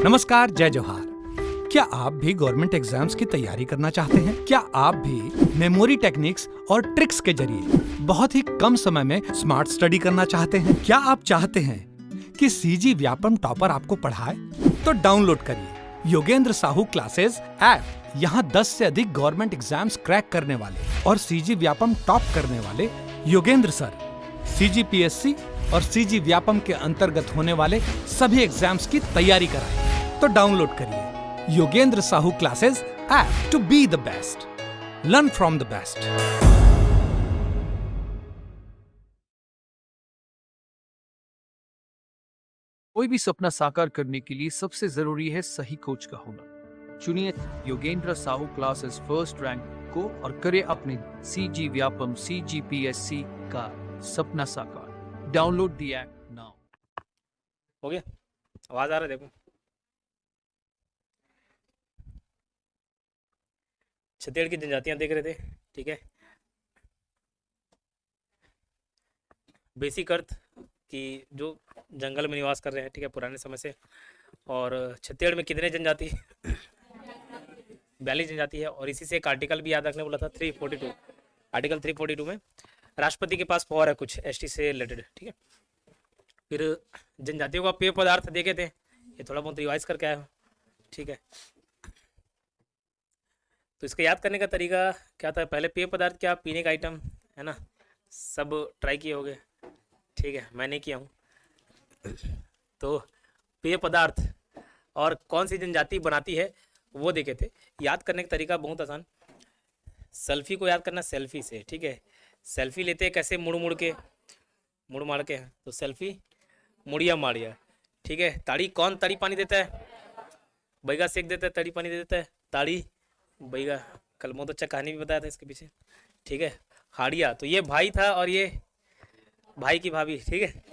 नमस्कार, जय जोहार। क्या आप भी गवर्नमेंट एग्जाम्स की तैयारी करना चाहते हैं? क्या आप भी मेमोरी टेक्निक्स और ट्रिक्स के जरिए बहुत ही कम समय में स्मार्ट स्टडी करना चाहते हैं? क्या आप चाहते हैं कि सीजी व्यापम टॉपर आपको पढ़ाए? तो डाउनलोड करिए योगेंद्र साहू क्लासेस ऐप। यहाँ 10 से अधिक गवर्नमेंट एग्जाम्स क्रैक करने वाले और सीजी व्यापम टॉप करने वाले योगेंद्र सर सीजीपीएससी और सीजी व्यापम के अंतर्गत होने वाले सभी एग्जाम्स की तैयारी कराएं। तो डाउनलोड करिए Yogendra Sahu classes app to be the best, learn from the best. कोई भी सपना साकार करने के लिए सबसे जरूरी है सही कोच का होना। चुनिए Yogendra Sahu classes first rank को और करे अपने सीजी व्यापम सीजीपीएससी का सपना साकार। Download the app now. हो गया? आवाज आ रहा है? देखो, छत्तीसगढ़ की जनजातियां देख रहे थे, ठीक है। बेसिक अर्थ कि जो जंगल में निवास कर रहे हैं, ठीक है, पुराने समय से। और छत्तीसगढ़ में कितने जनजाति 42 जनजाति है। और इसी से एक आर्टिकल भी याद रखने बोला था, 342, आर्टिकल 342 में राष्ट्रपति के पास पावर है कुछ एसटी से रिलेटेड, ठीक है। फिर जनजातियों का पेय पदार्थ देखे थे, ये थोड़ा बहुत रिवाइज करके आया हूँ, ठीक है। तो इसको याद करने का तरीका क्या था? पहले पेय पदार्थ क्या, पीने का आइटम है ना, सब ट्राई किए होंगे, ठीक है, मैं नहीं किया हूँ। तो पेय पदार्थ और कौन सी जनजाति बनाती है वो देखे थे। याद करने का तरीका बहुत आसान, सेल्फी को याद करना सेल्फी से, ठीक है। सेल्फी लेते हैं कैसे? मुड़ मुड़ के, मुड़ मार के, तो सेल्फी मुड़िया माड़िया, ठीक है। ताड़ी, कौन ताड़ी पानी देता है? बैगा सेक देता है, ताड़ी पानी दे देता है, ताड़ी बैगा। कल बहुत अच्छा कहानी भी बताया था इसके पीछे, ठीक है। हाड़िया, तो ये भाई था और ये भाई की भाभी, ठीक है,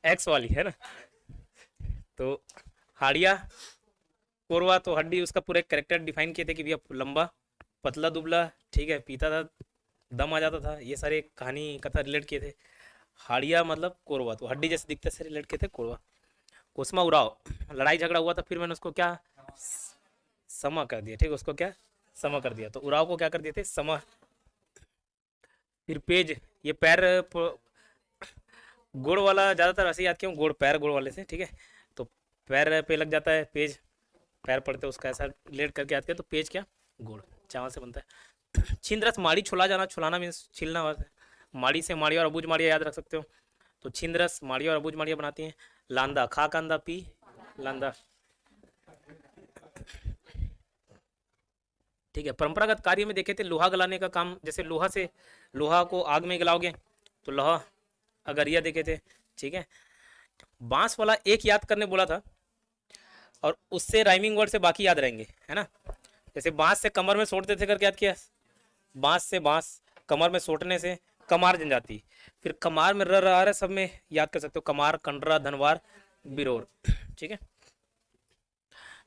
एक्स वाली है ना। तो हाड़िया, कोरवा, तो हड्डी, उसका पूरा एक कैरेक्टर डिफाइन किए थे कि भैया लंबा पतला दुबला, ठीक है, पीता था, दम आ जाता था, ये सारे कहानी कथा रिलेट किए थे। हाड़िया मतलब कोरवा, तो हड्डी जैसे दिखते से रिलेट किए थे कोरवा। कोसमा उराव, लड़ाई झगड़ा हुआ था, फिर मैंने उसको क्या समा कर दिया, ठीक है, उसको क्या समा कर दिया, तो उराव को क्या कर दिए थे? समा। फिर पेज, ये पैर गोड़ वाला ज़्यादातर ऐसे याद क्यों? गोड़, पैर गोड़ वाले से, ठीक है। तो पैर पे लग जाता है पेज, पैर पड़ते उसका ऐसा रिलेट करके याद किया, तो पेज क्या? गोड़, चावल से बनता है। छीन रस, माड़ी छुला जाना, छुलाना मीन्स छीलना होता है। माड़ी से माड़ी और अबूझ माड़िया याद रख सकते हो, तो छीन रस माड़ी और अबूझ माड़िया बनाती हैं। लांदा, खा कांदा पी लांदा, ठीक है। परंपरागत कार्य में देखे थे लोहा गलाने का काम, जैसे लोहा से, लोहा को आग में गलाओगे तो लोहा अगरिया देखे थे, ठीक है। बांस वाला एक याद करने बोला था और उससे राइमिंग वर्ड से बाकी याद रहेंगे, है ना। जैसे बांस से कमर में सोटते थे करके याद किया, बांस से बांस, कमर में सोटने से कमार जनजाति। फिर कमार में र रहा है, सब में याद कर सकते हो, कमार, कंडरा, धनवार, बिरोर, ठीक है।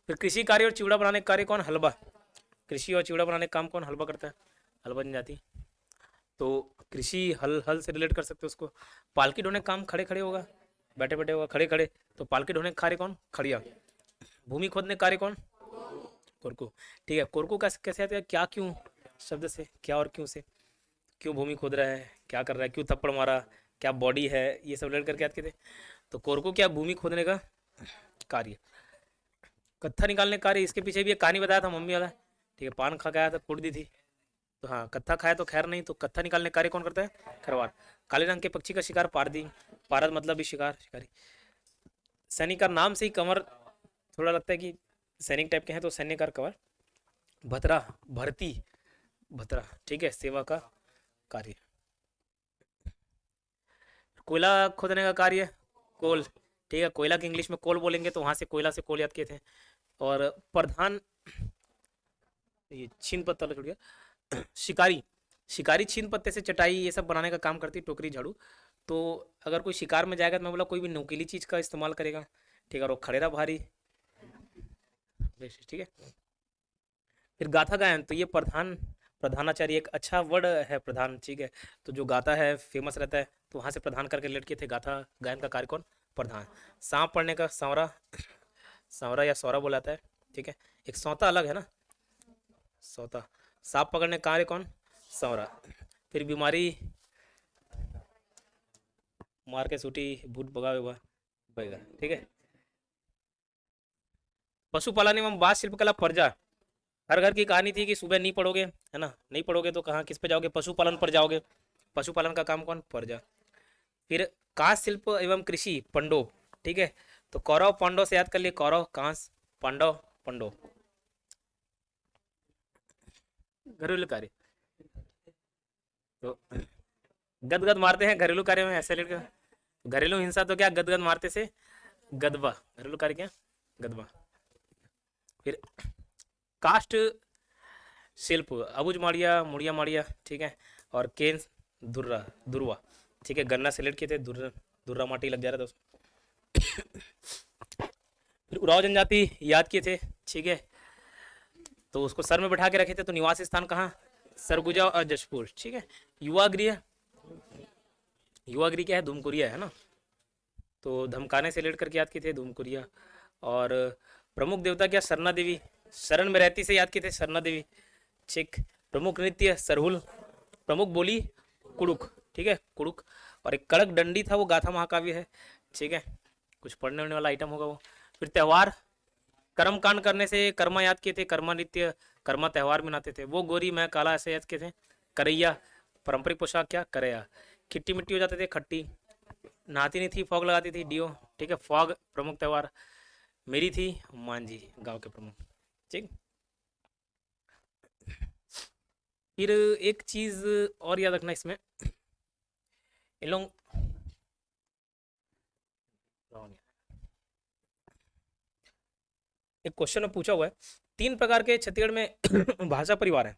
फिर कृषि कार्य और चिवड़ा बनाने का कार्य कौन? हलवा। कृषि और चिवड़ा बनाने का काम कौन? हलवा करता है, हलवा जनजाति। तो कृषि हल से रिलेट कर सकते हो उसको। पालकी ढोने का काम खड़े खड़े होगा, बैठे बैठे होगा, खड़े खड़े, तो पालकी ढोने का कार्य कौन? खड़िया। भूमि खोदने का कार्य कौन? कोरकू, ठीक है। कोरकू कैसे आता है? क्या क्यों शब्द से, क्या और क्यों से, क्यों भूमि खोद रहा है, क्या कर रहा है, क्यों थप्पड़ मारा, क्या बॉडी है, ये सब रिलेट करके याद किए थे। तो कोरकू क्या? भूमि खोदने का कार्य। कत्था निकालने का कार्य, इसके पीछे भी एक कहानी बताया था मम्मी वाला, ठीक है। पान खा गया था, कूट दी थी, तो हाँ, कत्था खाया तो खैर नहीं, तो कत्था निकालने का कार्य कौन करता है? खरवार। काले रंग के पक्षी का शिकार पारदी, पारद मतलब भी शिकार, शिकारी। सैनिक का नाम से ही कंवर थोड़ा लगता है कि सैनिक टाइप के हैं, तो सैन्यकार कंवर। भतरा, भर्ती, भतरा, ठीक है, सेवा का कार्य। कोयला खोदने का कार्य कोल, ठीक है। कोयला की इंग्लिश में कोल बोलेंगे, तो वहां से कोयला से कोल याद किए थे। और प्रधान, ये छीन पत्ता छूट गया, शिकारी, शिकारी छीन पत्ते से चटाई ये सब बनाने का काम करती, टोकरी, झाड़ू। तो अगर कोई शिकार में जाएगा तो मैं बोला कोई भी नुकीली चीज़ का इस्तेमाल करेगा, ठीक है। और वो खड़ेरा भारी, ठीक है। फिर गाथा गायन, तो ये प्रधान, प्रधानाचार्य एक अच्छा वर्ड है, प्रधान, ठीक है। तो जो गाता है फेमस रहता है, तो वहाँ से प्रधान करके रिलेट किए थे। गाथा गायन का कार्य कौन? प्रधान। सांप पढ़ने का सांवरा, सांवरा या सौरा बोला जाता है, ठीक है। एक सौता अलग है ना, सौता। सांप पकड़ने कार्य कौन, सांवरा। फिर बीमारी, मार के सूटी, भूत भगा हुआ बगेगा, ठीक है। पशुपालन एवं बाल शिल्पकला पर्जा, हर घर की कहानी थी कि सुबह नहीं पढ़ोगे, है ना, नहीं पढ़ोगे तो कहाँ किस पे जाओगे, पशुपालन पर जाओगे। पशुपालन का काम कौन, पर्जा। फिर कांस शिल्प एवं कृषि, पंडो, ठीक है। तो कौरव पांडव से याद कर लिए, कौरव कांस, पांडव पंडो। घरेलू कार्य, तो गदगद मारते हैं घरेलू कार्य में, ऐसे लड़के। घरेलू हिंसा तो क्या, गदगद मारते से गदबा, घरेलू कार्य क्या, गदबा। फिर कास्ट शिल्प, अबुज माड़िया, मुड़िया माड़िया, ठीक है। और केन दुर्रा, दुर्वा, ठीक है। गन्ना से किए थे, दुर्रा दुर्रा माटी लग जा रहा था उसमें। फिर उराव जनजाति याद किए थे, ठीक है। तो उसको सर में बैठा के रखे थे, तो निवास स्थान कहाँ, सरगुजा और जशपुर, ठीक है। युवा गृह, युवा गृह क्या है, धूमकुरिया है ना, तो धमकाने से लेट करके याद किए थे, धूमकुरिया। और प्रमुख देवता क्या, सरना देवी, शरण में रहती से याद किए थे, सरना देवी, ठीक। प्रमुख नृत्य सरहुल, प्रमुख बोली कुड़ुक, ठीक है, कुड़ुक। और एक कड़क डंडी था, वो गाथा महाकाव्य है, ठीक है। कुछ पढ़ने होने वाला आइटम होगा वो। फिर त्यौहार, कर्म कांड करने से कर्मा याद किए थे, कर्मा नृत्य, कर्मा त्यौहार मनाते थे। वो गोरी मैं काला ऐसे याद किए थे। करैया, पारंपरिक पोशाक क्या, करैया। खिट्टी मिट्टी हो जाते थे, खट्टी। नहाती नहीं थी, फॉग लगाती थी, डियो, ठीक है। फॉग प्रमुख त्यौहार। मेरी थी मांझी, गांव के प्रमुख, ठीक। फिर एक चीज और याद रखना इसमें, इन लोग एक क्वेश्चन में पूछा हुआ है, 3 प्रकार के छत्तीसगढ़ में भाषा परिवार है।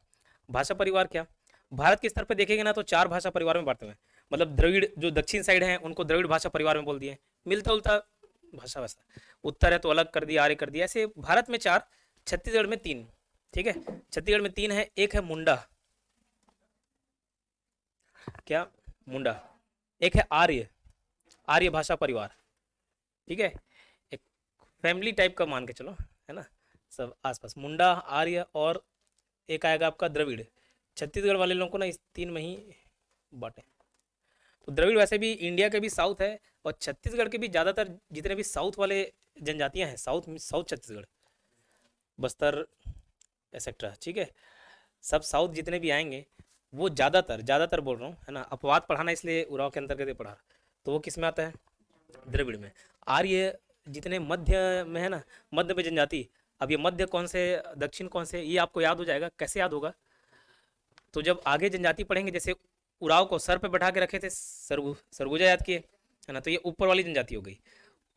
भाषा परिवार क्या, भारत के स्तर पर देखेंगे ना तो 4 भाषा परिवार में बांटे हुए हैं। मतलब द्रविड़ जो दक्षिण साइड है उनको द्रविड़ भाषा परिवार में बोल दिए, मिलता उल्टा भाषा वैसा। उत्तर है तो अलग कर दिया, आर्य कर दिया। ऐसे भारत में 4, छत्तीसगढ़ में 3, ठीक है। छत्तीसगढ़ में 3 है। एक है मुंडा, क्या, मुंडा। एक है आर्य, आर्य भाषा परिवार, ठीक है। एक फैमिली टाइप का मान के चलो, है ना, सब आसपास। मुंडा, आर्य, और एक आएगा आपका द्रविड़। छत्तीसगढ़ वाले लोगों को ना इस 3 में ही बांटे। तो द्रविड़ वैसे भी इंडिया के भी साउथ है, और छत्तीसगढ़ के भी ज़्यादातर जितने भी साउथ वाले जनजातियां हैं, साउथ छत्तीसगढ़, बस्तर एक्सेट्रा, ठीक है। सब साउथ जितने भी आएंगे वो ज़्यादातर बोल रहा हूँ, है ना। अपवाद पढ़ाना इसलिए उराव के अंतर्गत ही पढ़ा रहा। तो वो किस में आता है, द्रविड़ में। आर्य जितने मध्य में है ना, मध्य में जनजाति। अब ये मध्य कौन से, दक्षिण कौन से, ये आपको याद हो जाएगा। कैसे याद होगा, तो जब आगे जनजाति पढ़ेंगे, जैसे उराव को सर पे बैठा के रखे थे, सरगुजा याद किए, है ना, तो ये ऊपर वाली जनजाति हो गई।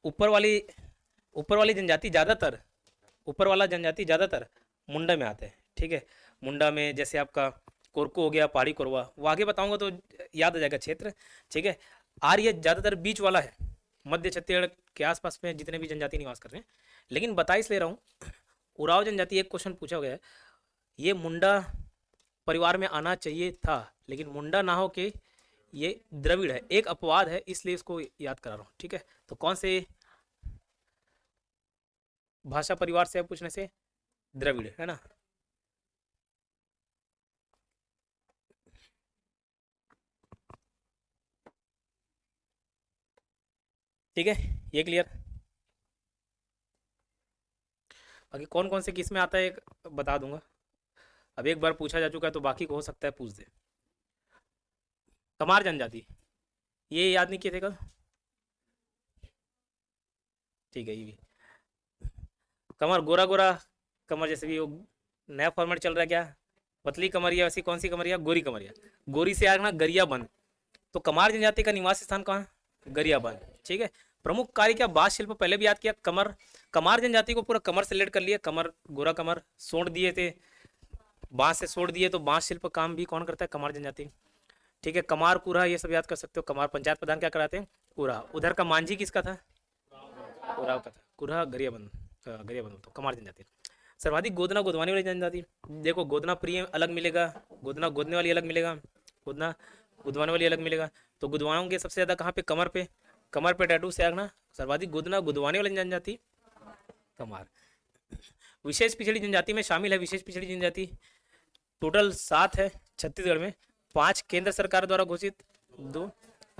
ऊपर वाली जनजाति ज़्यादातर, ऊपर वाला जनजाति ज़्यादातर मुंडा में आते हैं, ठीक है। मुंडा में जैसे आपका कोरको हो गया, पहाड़ी कोरवा, वो आगे बताऊंगा तो याद आ जाएगा क्षेत्र, ठीक है। आर्य ज़्यादातर बीच वाला है, मध्य छत्तीसगढ़ के आसपास में जितने भी जनजाति निवास कर रहे हैं। लेकिन बता इसलिए रहा हूँ, उराव जनजाति, एक क्वेश्चन पूछा गया है, ये मुंडा परिवार में आना चाहिए था, लेकिन मुंडा ना हो के ये द्रविड़ है, एक अपवाद है, इसलिए इसको याद करा रहा हूँ, ठीक है। तो कौन से भाषा परिवार से पूछने से, द्रविड़, है ना। ठीक है, ये क्लियर। बाकी कौन कौन से किस में आता है एक बता दूंगा। अब एक बार पूछा जा चुका है तो बाकी को हो सकता है पूछ दे। कमार जनजाति, ये याद नहीं किए थे कल, ठीक है। ये भी कमर, गोरा गोरा कमर, जैसे भी वो नया फॉर्मेट चल रहा है, क्या पतली कमरिया, वैसी कौन सी कमरिया, गोरी कमरिया। गोरी से आना गरियाबंद, तो कमार जनजाति का निवास स्थान कहाँ, गरियाबंद, ठीक है। प्रमुख कार्य क्या, बाँस शिल्प, पहले भी याद किया। कमार जनजाति को पूरा कमर से लेट कर लिया, कमर, गोरा कमर, सोंड दिए थे, बाँस से सोड़ दिए, तो बाँस शिल्प काम भी कौन करता है, कमार जनजाति, ठीक है। कमार, कुरा, ये सब याद कर सकते हो। कमार पंचायत प्रधान क्या कराते हैं, कुरा। उधर का मांझी किसका था, उराव का था। कुरा गरियाबंद, तो कमार जनजाति। सर्वाधिक गोदना गोदवाने वाली जनजाति, देखो गोदना प्रिय अलग मिलेगा, गोदना गोदने वाली अलग मिलेगा, गोदना गुदवाने वाली अलग मिलेगा। तो गुदवाओं के सबसे ज़्यादा कहाँ पे, कमर पे टैटू से आगना। सर्वाधिक गोदना गुदवाने वाली जनजाति कमार। विशेष पिछड़ी जनजाति में शामिल है विशेष पिछड़ी जनजाति, टोटल 7 है छत्तीसगढ़ में, 5 केंद्र सरकार द्वारा घोषित, 2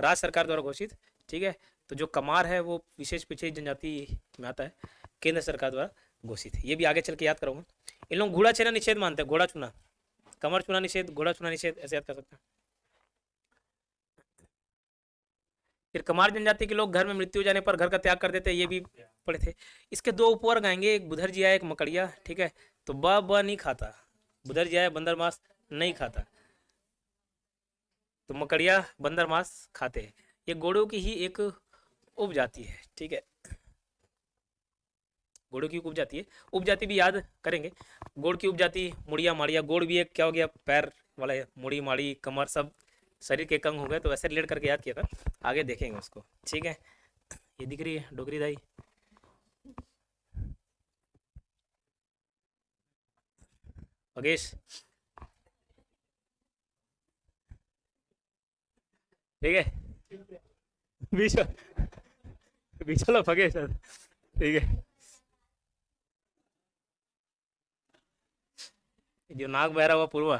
राज्य सरकार द्वारा घोषित। ठीक है, तो जो कमार है वो विशेष पिछड़ी जनजाति में आता है, केंद्र सरकार द्वारा घोषित है। ये भी आगे चल के याद करूँगा। इन लोग घोड़ा छेना निषेध मानते हैं, घोड़ा चुना, कमर चुना निषेध, घोड़ा चुना निषेध, ऐसे याद कर सकते हैं। फिर कमार जनजाति के लोग घर में मृत्यु हो जाने पर घर का त्याग कर देते हैं, ये भी पढ़े थे। इसके 2 उपवर्ग आएंगे, एक बुधर जिया एक मकड़िया। ठीक है, तो ब नहीं खाता, बुधर जिया बंदर मांस नहीं खाता, तो मकड़िया बंदर मांस खाते हैं। ये घोड़ों की ही एक उपजाति है। ठीक है, घोड़ों की उपजाति है, उपजाति भी याद करेंगे। गोड़ की उपजाति मुड़िया माड़िया, गोड़ भी एक क्या हो गया, पैर वाला है, मुड़ी माड़ी कमर सब शरीर के अंग हो गए, तो वैसे रिलेट करके याद किया था, आगे देखेंगे उसको। ठीक है, ये दिख रही है डोगरी दाई, योगेश। ठीक है, बीच वाला फगे सर। ठीक है, जो नाक बहरा हुआ पूर्वा।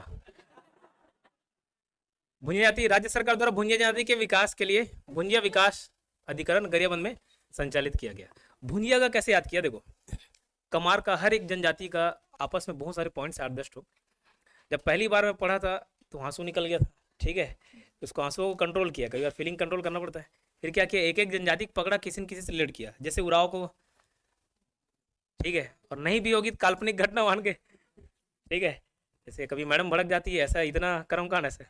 भुंजिया जाति राज्य सरकार द्वारा भुंजिया जाति के विकास के लिए भुंजिया विकास अधिकरण गरियाबंद में संचालित किया गया। भुंजिया का कैसे याद किया, देखो कमार का हर एक जनजाति का आपस में बहुत सारे पॉइंट्स एडजस्ट हो। जब पहली बार मैं पढ़ा था तो आंसू निकल गया था। ठीक है, उसको आंसुओं को कंट्रोल किया, कई बार फीलिंग कंट्रोल करना पड़ता है। फिर क्या किया, एक एक जनजाति को पकड़ा, किसी न किसी से रिलेट किया, जैसे उराव को। ठीक है, और नहीं भी होगी तो काल्पनिक घटना मान के। ठीक है, जैसे कभी मैडम भड़क जाती है, ऐसा इतना कर्म कांड ऐसे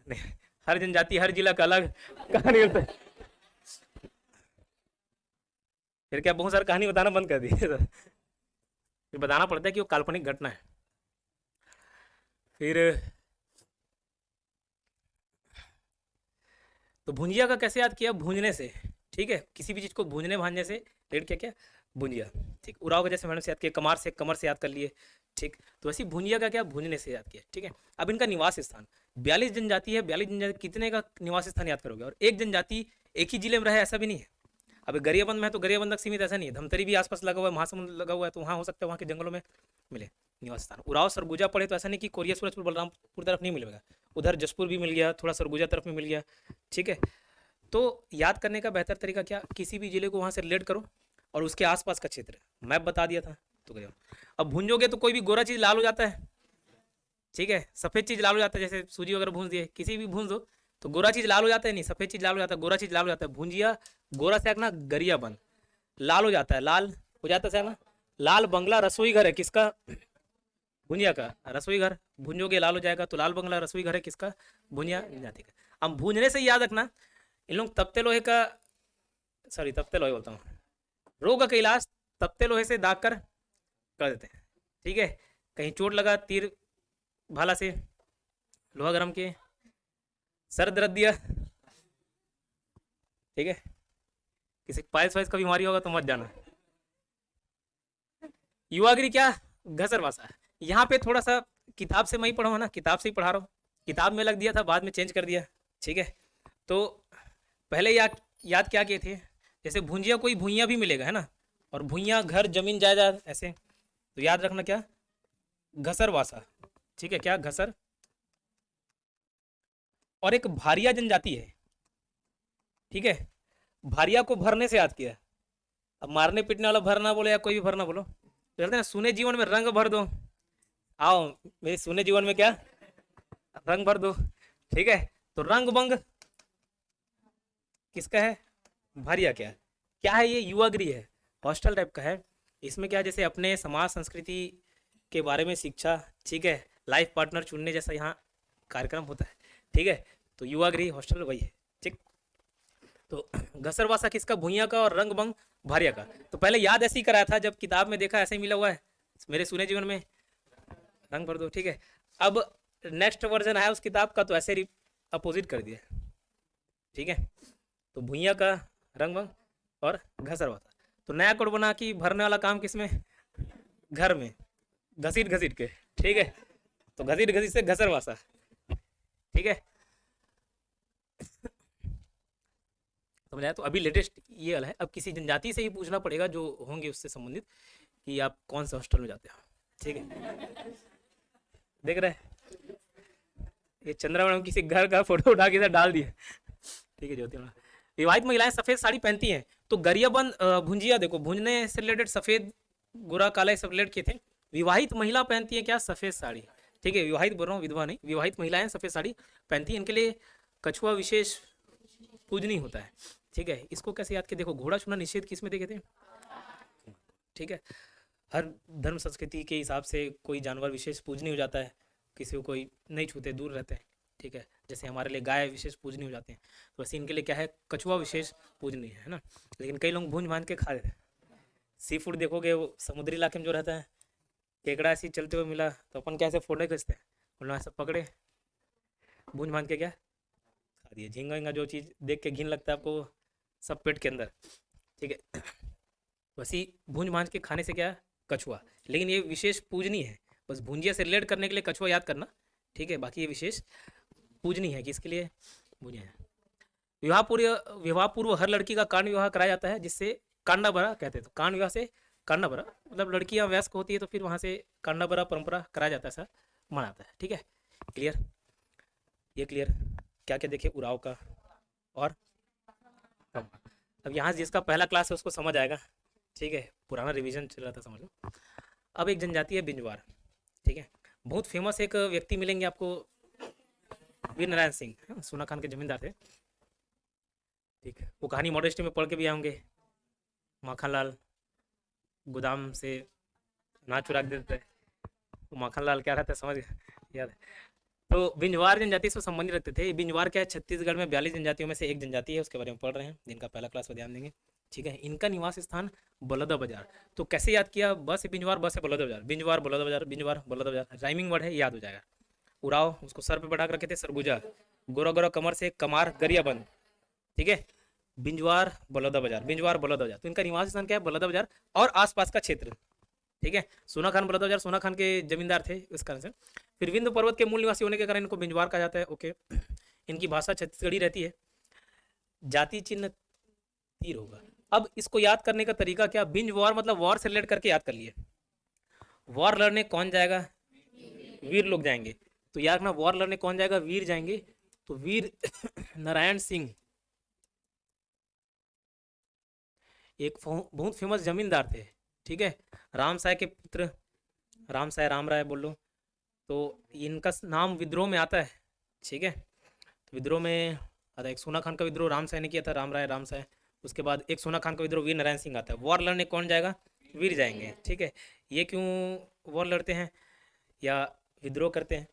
नहीं, हर जनजाति हर जिला का अलग कहानी होता है। फिर क्या बहुत सारी कहानी बताना बंद कर दी फिर बताना पड़ता है कि वो काल्पनिक घटना है। फिर तो भुंजिया का कैसे याद किया, भूंजने से। ठीक है, किसी भी चीज को भूंजने भांजने से रिलेट किया, क्या भुंजिया। ठीक, उराव का जैसे मैंने से याद किया, कमार से कमर से याद कर लिए। ठीक, तो वैसे भुंजिया का क्या भूंजने से याद किया। ठीक है, अब इनका निवास स्थान 42 जनजाति है, 42 जनजाति कितने का निवास स्थान याद करोगे, और एक जनजाति एक ही जिले में रहे ऐसा भी नहीं है। अब गरियाबंद में है तो गरियाबंद तक सीमित ऐसा नहीं है, धमतरी भी आसपास लगा हुआ है, महासमुंद लगा हुआ है, तो वहाँ हो सकता है वहाँ के जंगलों में मिले निवास स्थान। उराव सरगुजा पड़े तो ऐसा नहीं कि कोरिया सूरजपुर बलरामपुर तरफ नहीं मिलेगा, उधर जसपुर भी मिल गया, थोड़ा सरगुजा तरफ में मिल गया। ठीक है, तो याद करने का बेहतर तरीका क्या, किसी भी जिले को वहाँ से रिलेट करो और उसके आसपास का क्षेत्र मैप बता दिया था तो करो। अब भूंजोगे तो कोई भी गोरा चीज लाल हो जाता है। ठीक है, सफेद चीज लाल हो जाता है, जैसे सूजी वगैरह भूंज दिए, किसी भी भूंज दो तो गोरा चीज लाल हो जाता है, नहीं सफेद चीज लाल हो जाता है, गोरा चीज लाल हो जाता है। भुंजिया गोरा से ना गरिया बन लाल हो जाता है, लाल हो जाता है ना। लाल बंगला रसोई घर है किसका, भुंजिया का रसोई घर। भूंजोगे लाल हो जाएगा, तो लाल बंगला रसोई घर है किसका, भुंजिया जाति का। अब भूंजने से याद रखना, इन लोग तपते लोहे का, सॉरी तपते लोहे बोलता हूँ, रोग का इलाज तपते लोहे से दाग कर देते हैं। ठीक है, कहीं चोट लगा तीर भाला से, लोहा गरम के, सर दर्द दिया। ठीक है, किसी पाइल्स वाइल्स का बीमारी होगा तो मत जाना। युवागिरी क्या, घसर भाषा। यहाँ पे थोड़ा सा किताब से मैं ही पढ़ा हूँ ना, किताब से ही पढ़ा रहा हूँ, किताब में लग दिया था, बाद में चेंज कर दिया। ठीक है, तो पहले याद क्या किए थे, जैसे भुंजिया कोई भुइयाँ भी मिलेगा है ना, और भुइयाँ घर जमीन जायदाद ऐसे, तो याद रखना क्या, घसर भाषा। ठीक है, क्या घसर। और एक भारिया जनजाति है। ठीक है, भारिया को भरने से याद किया। अब मारने पीटने वाला भरना बोलो या कोई भी भरना बोलो, तो कहते हैं सुने जीवन में रंग भर दो, आओ मेरे सुने जीवन में क्या रंग भर दो। ठीक है, तो रंग बंग किसका है, भारिया क्या है ये, युवागृह है, हॉस्टल टाइप का है। इसमें क्या, जैसे अपने समाज संस्कृति के बारे में शिक्षा, ठीक है, लाइफ पार्टनर चुनने जैसा यहाँ कार्यक्रम होता है। ठीक है, तो युवागृह हॉस्टल वही है। ठीक, तो घसरवासा किसका, भुइयां का, और रंग बंग भारिया का। तो पहले याद ऐसे ही कराया था, जब किताब में देखा ऐसे ही मिला हुआ है, मेरे सुने जीवन में रंग भर दो। ठीक है, अब नेक्स्ट वर्जन आया उस किताब का तो ऐसे अपोजिट कर दिया। ठीक है, तो भुइयां का, रंग बंग और घसरवासा। तो नया कोड बना कि भरने वाला काम किसमें, घर में घसीट घसीट के। ठीक है, तो घसीट घसीट से घसरवासा। ठीक है, समझ आया? तो अभी लेटेस्ट ये वाला है। अब किसी जनजाति से ही पूछना पड़ेगा जो होंगे उससे संबंधित कि आप कौन से हॉस्टल में जाते हो। ठीक है, देख रहे हैं ये चंद्रा मैडम किसी घर का फोटो उठा के इधर डाल दिया। ठीक है ज्योति मैडम, विवाहित महिलाएं सफेद साड़ी पहनती हैं। तो गरियाबंद भुंजिया देखो, भुंजने से रिलेटेड सफेद गोरा काला सब रिलेट किए थे। विवाहित महिला पहनती है क्या? सफेद साड़ी। ठीक है, विवाहित बोल रहा हूँ, विधवा नहीं। विवाहित महिलाएं सफेद साड़ी पहनती हैं, इनके लिए कछुआ विशेष पूजनीय होता है। ठीक है, इसको कैसे याद किया? देखो, घोड़ा छूना निषेध किस में देखे थे? ठीक है, हर धर्म संस्कृति के हिसाब से कोई जानवर विशेष पूजनीय हो जाता है, किसी को कोई नहीं छूते, दूर रहते हैं। ठीक है, जैसे हमारे लिए गाय विशेष पूजनीय हो जाते हैं, तो वैसे इनके लिए क्या है? कछुआ विशेष पूजनीय है ना। लेकिन कई लोग भूंज भांज के खा लेते हैं। सी फूड देखोगे, वो समुद्री इलाके में जो रहता है, केकड़ा ऐसे चलते हुए मिला तो अपन कैसे फोटो खींचते हैं, उन्होंने ऐसा पकड़े भूंज भांज के क्या खा दिए। झींगा विंगा जो चीज़ देख के घिन लगता है आपको, सब पेट के अंदर। ठीक है, वैसे भूंज भांज के खाने से क्या है? कछुआ। लेकिन ये विशेष पूजनीय है, बस भुंजिया से रिलेट करने के लिए कछुआ याद करना। ठीक है, बाकी ये विशेष पूजनीय है, किसके लिए? भुंजिया है। विवाह पूर्व हर लड़की का कांड विवाह कराया जाता है, जिससे कांडाबरा कहते हैं। तो कांड विवाह से कांडाबरा मतलब लड़कियां वयस्क होती है तो फिर वहां से कांडाबरा परंपरा कराया जाता है, ऐसा माना जाता है। ठीक है, क्लियर? ये क्लियर? क्या क्या देखे उराव का और अब यहाँ जिसका पहला क्लास है उसको समझ आएगा। ठीक है, पुराना रिवीजन चल रहा था, समझ लो। अब एक जनजाति है बिंजवार। ठीक है, बहुत फेमस एक व्यक्ति मिलेंगे आपको, वीर नारायण सिंह, सोना खान के जमींदार थे। ठीक है, वो कहानी मॉडेस्टी में पढ़ के भी आएंगे। माखनलाल गोदाम से अनाज चुरा के देते हैं, वो माखनलाल क्या रहता है समझ याद है। तो बिंजवार जनजाति से संबंधित रखते थे। बिंजवार क्या है? छत्तीसगढ़ में 42 जनजातियों में से एक जनजाति है, उसके बारे में पढ़ रहे हैं, जिनका पहला क्लास में ध्यान देंगे। ठीक है, इनका निवास स्थान बलौदा बाजार। तो कैसे याद किया? बस है बिंजवार, बस है बलौदा बाजार, बिंजवार बलौदा बाजार, बिंजवार बलौदा बाजार, राइमिंग वर्ड है, याद हो जाएगा। उराव उसको सर पे बढ़ा कर रखे थे, सरगुजा। गोरा गोरा कमर से कमार, गरियाबंद। ठीक है, बिंजवार बलौदा बाजार, बिंजवार बलौदा बाजार। तो इनका निवास स्थान क्या है? बलौदा बाजार और आसपास का क्षेत्र। ठीक है, सोना खान बलौदा बाजार, सोना खान के जमींदार थे इस कारण से। फिर विंध्य पर्वत के मूल निवासी होने के कारण इनको बिंजवार कहा जाता है। ओके, इनकी भाषा छत्तीसगढ़ी रहती है। जाति चिन्ह तीर होगा। अब इसको याद करने का तरीका क्या? बिंज वॉर मतलब वॉर से रिलेट करके याद कर लिए। वॉर लड़ने कौन जाएगा? वीर लोग जाएंगे। तो याद रखना, वॉर लड़ने कौन जाएगा? वीर जाएंगे। तो वीर नारायण सिंह एक बहुत फेमस जमींदार थे। ठीक है, रामसाय के पुत्र, रामसाय राम राय बोल लो। तो इनका नाम विद्रोह में आता है। ठीक है, तो विद्रोह में आता है, एक सोना खान का विद्रोह रामसाय ने किया था, राम राय रामसाय। उसके बाद एक सोना खान का विद्रोह वीर नारायण सिंह आता है। वॉर लड़ने कौन जाएगा? वीर जाएंगे। ठीक है, ये क्यों वॉर लड़ते हैं या विद्रोह करते हैं?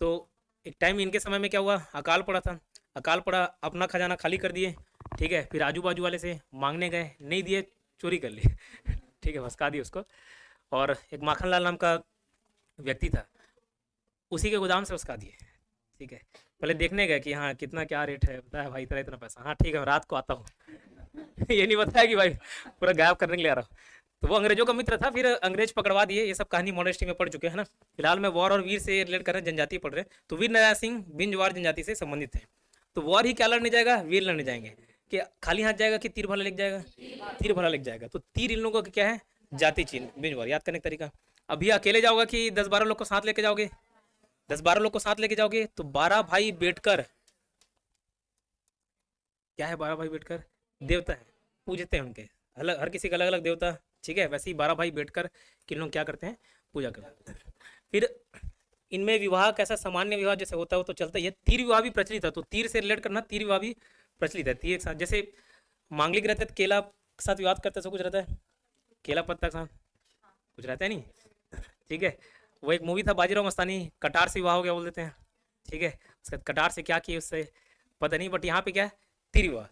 तो एक टाइम इनके समय में क्या हुआ? अकाल पड़ा था। अकाल पड़ा, अपना खजाना खाली कर दिए। ठीक है, फिर आजू बाजू वाले से मांगने गए, नहीं दिए, चोरी कर लिए। ठीक है, भसका दिए उसको। और एक माखनलाल नाम का व्यक्ति था, उसी के गोदाम से भसका दिए। ठीक है, पहले देखने गए कि हाँ कितना क्या रेट है, बताया भाई इतना इतना पैसा। हाँ ठीक है, रात को आता हूँ। ये नहीं बताया कि भाई पूरा गायब करने के लिए आ रहा हूँ। तो वो अंग्रेजों का मित्र था, फिर अंग्रेज पकड़वा दिए। ये सब कहानी मॉडेस्टी में पढ़ चुके हैं ना। फिलहाल में वॉर और वीर से रिलेट कर रहे हैं, जनजाति पढ़ रहे हैं। तो वीर नारायण सिंह बिंजवार जनजाति से संबंधित है। तो वॉर ही क्या लड़ने जाएगा? वीर लड़ने जाएंगे। कि खाली हाथ जाएगा कि तीर भला लेके जाएगा? तीर भला लेके जाएगा। तो तीर इन लोगों का क्या है? जाति चिन्ह। बिंजवार याद करने का तरीका, अभी अकेले जाओगे कि 10-12 लोग को साथ लेके जाओगे? 10-12 लोग को साथ लेके जाओगे तो 12 भाई बैठकर, क्या है 12 भाई बैठकर? देवता है, पूजते हैं उनके, अलग हर किसी का अलग अलग देवता। ठीक है, वैसे ही 12 भाई बैठकर किन लोग क्या करते हैं? पूजा करते हैं। फिर इनमें विवाह कैसा? सामान्य विवाह जैसे होता है वो तो चलता ही है। तीर विवाह भी प्रचलित है। तो तीर से रिलेट करना, तीर विवाह भी प्रचलित है। तीर के साथ जैसे मांगलिक रहते हैं तो केला के साथ विवाह करते हैं, सब कुछ रहता है। केला पत्ता के साथ कुछ रहता है नहीं। ठीक है, वो एक मूवी था बाजीराव मस्तानी, कटार से विवाह हो गया बोल देते हैं। ठीक है, उसका कटार से क्या किए उससे पता नहीं, बट यहाँ पे क्या है? तीर विवाह।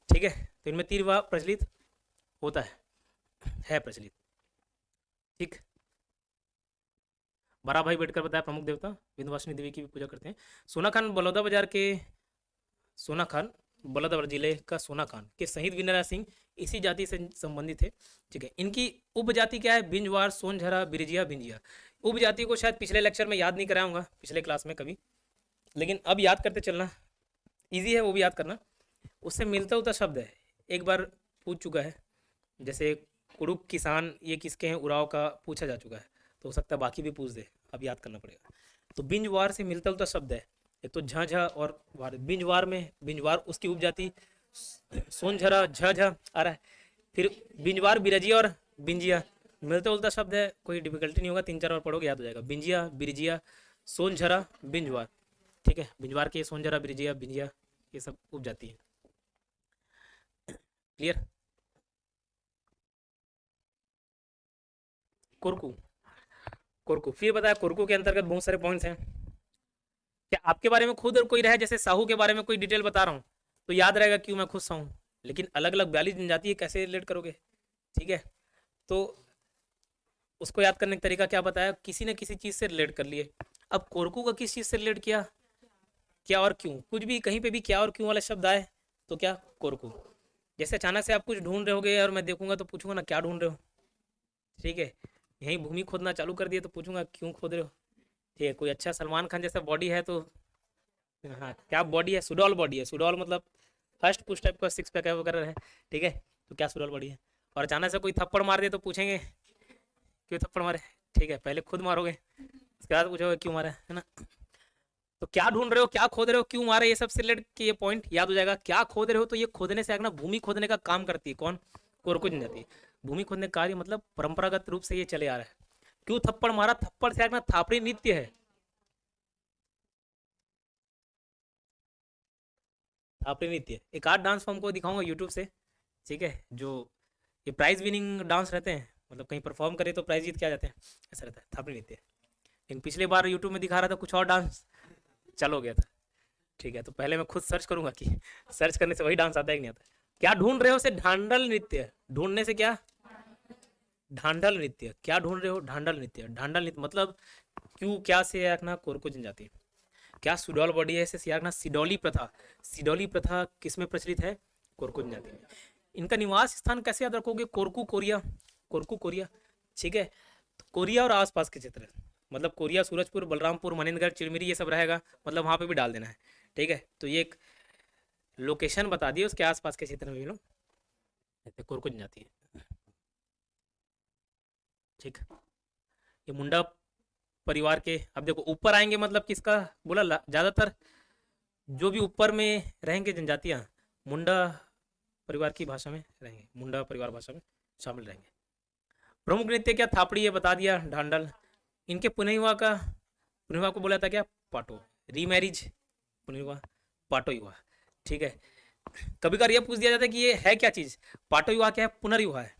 ठीक है, तो इनमें तीर विवाह प्रचलित होता है प्रचलित। ठीक, 12 भाई बैठकर बताया प्रमुख देवता विंध्यवासिनी देवी की भी पूजा करते हैं। सोना खान बलौदा बाजार के, सोना खान बलौदा जिले का सोना खान के शहीद वीर नारायण सिंह इसी जाति से संबंधित है। ठीक है, इनकी उपजाति क्या है? बिंजवार, सोनझरा, बिरजिया, बिंजिया। उपजाति को शायद पिछले लेक्चर में याद नहीं कराऊंगा, पिछले क्लास में कभी, लेकिन अब याद करते चलना। इजी है वो भी याद करना। उससे मिलता जुलता शब्द है, एक बार पूछ चुका है, जैसे कुड़ुक किसान ये किसके हैं, उराव का पूछा जा चुका है, तो हो सकता है बाकी भी पूछ दे, अब याद करना पड़ेगा। तो बिंज वार से मिलता जुलता शब्द है, एक तो झ और वार। बिंज वार में बिंज वार उसकी उपजाति सोनझरा झ आ रहा है, फिर बिंजवार बिरजिया और बिंजिया मिलता जुलता शब्द है, कोई डिफिकल्टी नहीं होगा, 3-4 बार पढ़ोगे याद हो जाएगा। बिंजिया बिरजिया सोनझरा बिंजवार, ठीक है, बिंजवार के सोनझरा बिरजिया बिंजिया ये सब उपजाति है। क्लियर। कोरकू, कोरकू फिर बताया, कोरकू के अंतर्गत बहुत सारे पॉइंट्स हैं। क्या आपके बारे में खुद कोई रहे, जैसे साहू के बारे में कोई डिटेल बता रहा हूँ तो याद रहेगा क्यों मैं खुद साहू, लेकिन अलग अलग 42 जनजाति है, कैसे रिलेट करोगे, ठीक है। तो उसको याद करने का तरीका क्या बताया, किसी न किसी चीज़ से रिलेट कर लिए। अब कोरकू का किस चीज़ से रिलेट किया, क्या और क्यों, कुछ भी कहीं पे भी क्या और क्यों वाला शब्द आए तो क्या कोरकू। जैसे अचानक से आप कुछ ढूंढ रहे होगे और मैं देखूंगा तो पूछूंगा ना क्या ढूंढ रहे हो, ठीक है। यहीं भूमि खोदना चालू कर दिए तो पूछूंगा क्यों खोद रहे हो, ठीक है। कोई अच्छा सलमान खान जैसा बॉडी है तो हाँ क्या बॉडी है, सुडौल बॉडी है, सुडौल मतलब फर्स्ट पुश टाइप का सिक्स पैक है वगैरह है, ठीक है। तो क्या सुडौल बॉडी है। और अचानक से कोई थप्पड़ मार दे तो पूछेंगे क्यों थप्पड़ मारे, ठीक है, पहले खुद मारोगे उसके बाद पूछोगे क्यों मारा है ना। तो क्या ढूंढ रहे हो, क्या खोद रहे हो, क्यों मारे, ये सब से रिलेटेड के ये पॉइंट याद हो जाएगा। क्या खोद रहे हो तो ये खोदने से आगे ना भूमि खोदने का काम करती है कौन, कोरकू जनजाति। भूमि खोदने का कार्य मतलब परंपरागत रूप से ये चले आ रहा है। क्यों थप्पड़ मारा, थप्पड़ से आगे ना थापड़ी नृत्य है, थापड़ी नृत्य एक आर्ट डांस फॉर्म को दिखाऊंगा यूट्यूब से, ठीक है। जो ये प्राइज विनिंग डांस रहते हैं, मतलब कहीं परफॉर्म करे तो प्राइज जीत के आ जाते हैं, ऐसा रहता है थापड़ी नृत्य। लेकिन पिछले बार यूट्यूब में दिखा रहा था कुछ और डांस, चल हो गया था, ठीक है। तो पहले मैं खुद सर्च करूंगा कि सर्च करने से वही डांस आता है कि नहीं आता। क्या ढूंढ रहे हो से ढांडल नृत्य, ढूंढने से क्या, ढांडल नृत्य, क्या ढूंढ रहे हो, ढांडल नृत्य, ढांडल नृत्य मतलब क्यों क्या से आखना कोरकू जनजाति। क्या सुडौल बॉडी है से सियाकना सिडौली प्रथा, सिडौली प्रथा किसमें प्रचलित है, कोरकू जनजाति में। इनका निवास स्थान कैसे याद रखोगे, कोरकू कोरिया, कोरकू कोरिया, ठीक है। तो कोरिया और आसपास के क्षेत्र, मतलब कोरिया सूरजपुर बलरामपुर मनेन्द्रगढ़ चिरमिरी ये सब रहेगा, मतलब वहाँ पे भी डाल देना है, ठीक है। तो ये एक लोकेशन बता दिए, उसके आसपास के क्षेत्र में भी लोग कोरकू जनजाति है, ठीक। ये मुंडा परिवार के, अब देखो ऊपर आएंगे मतलब किसका बोला, ज्यादातर जो भी ऊपर में रहेंगे जनजातियां मुंडा परिवार की भाषा में रहेंगे, मुंडा परिवार भाषा में शामिल रहेंगे। प्रमुख नृत्य क्या, थापड़ी ये बता दिया, ढांडल। इनके पुनर्विवाह का, पुनर्विवाह को बोला था क्या, पाटो, रीमैरिज पुनर्विवाह, पाटो विवाह, ठीक है। कभी कभार ये पूछ दिया जाता है कि ये है क्या चीज, पाटो विवाह क्या है, पुनर्विवाह है।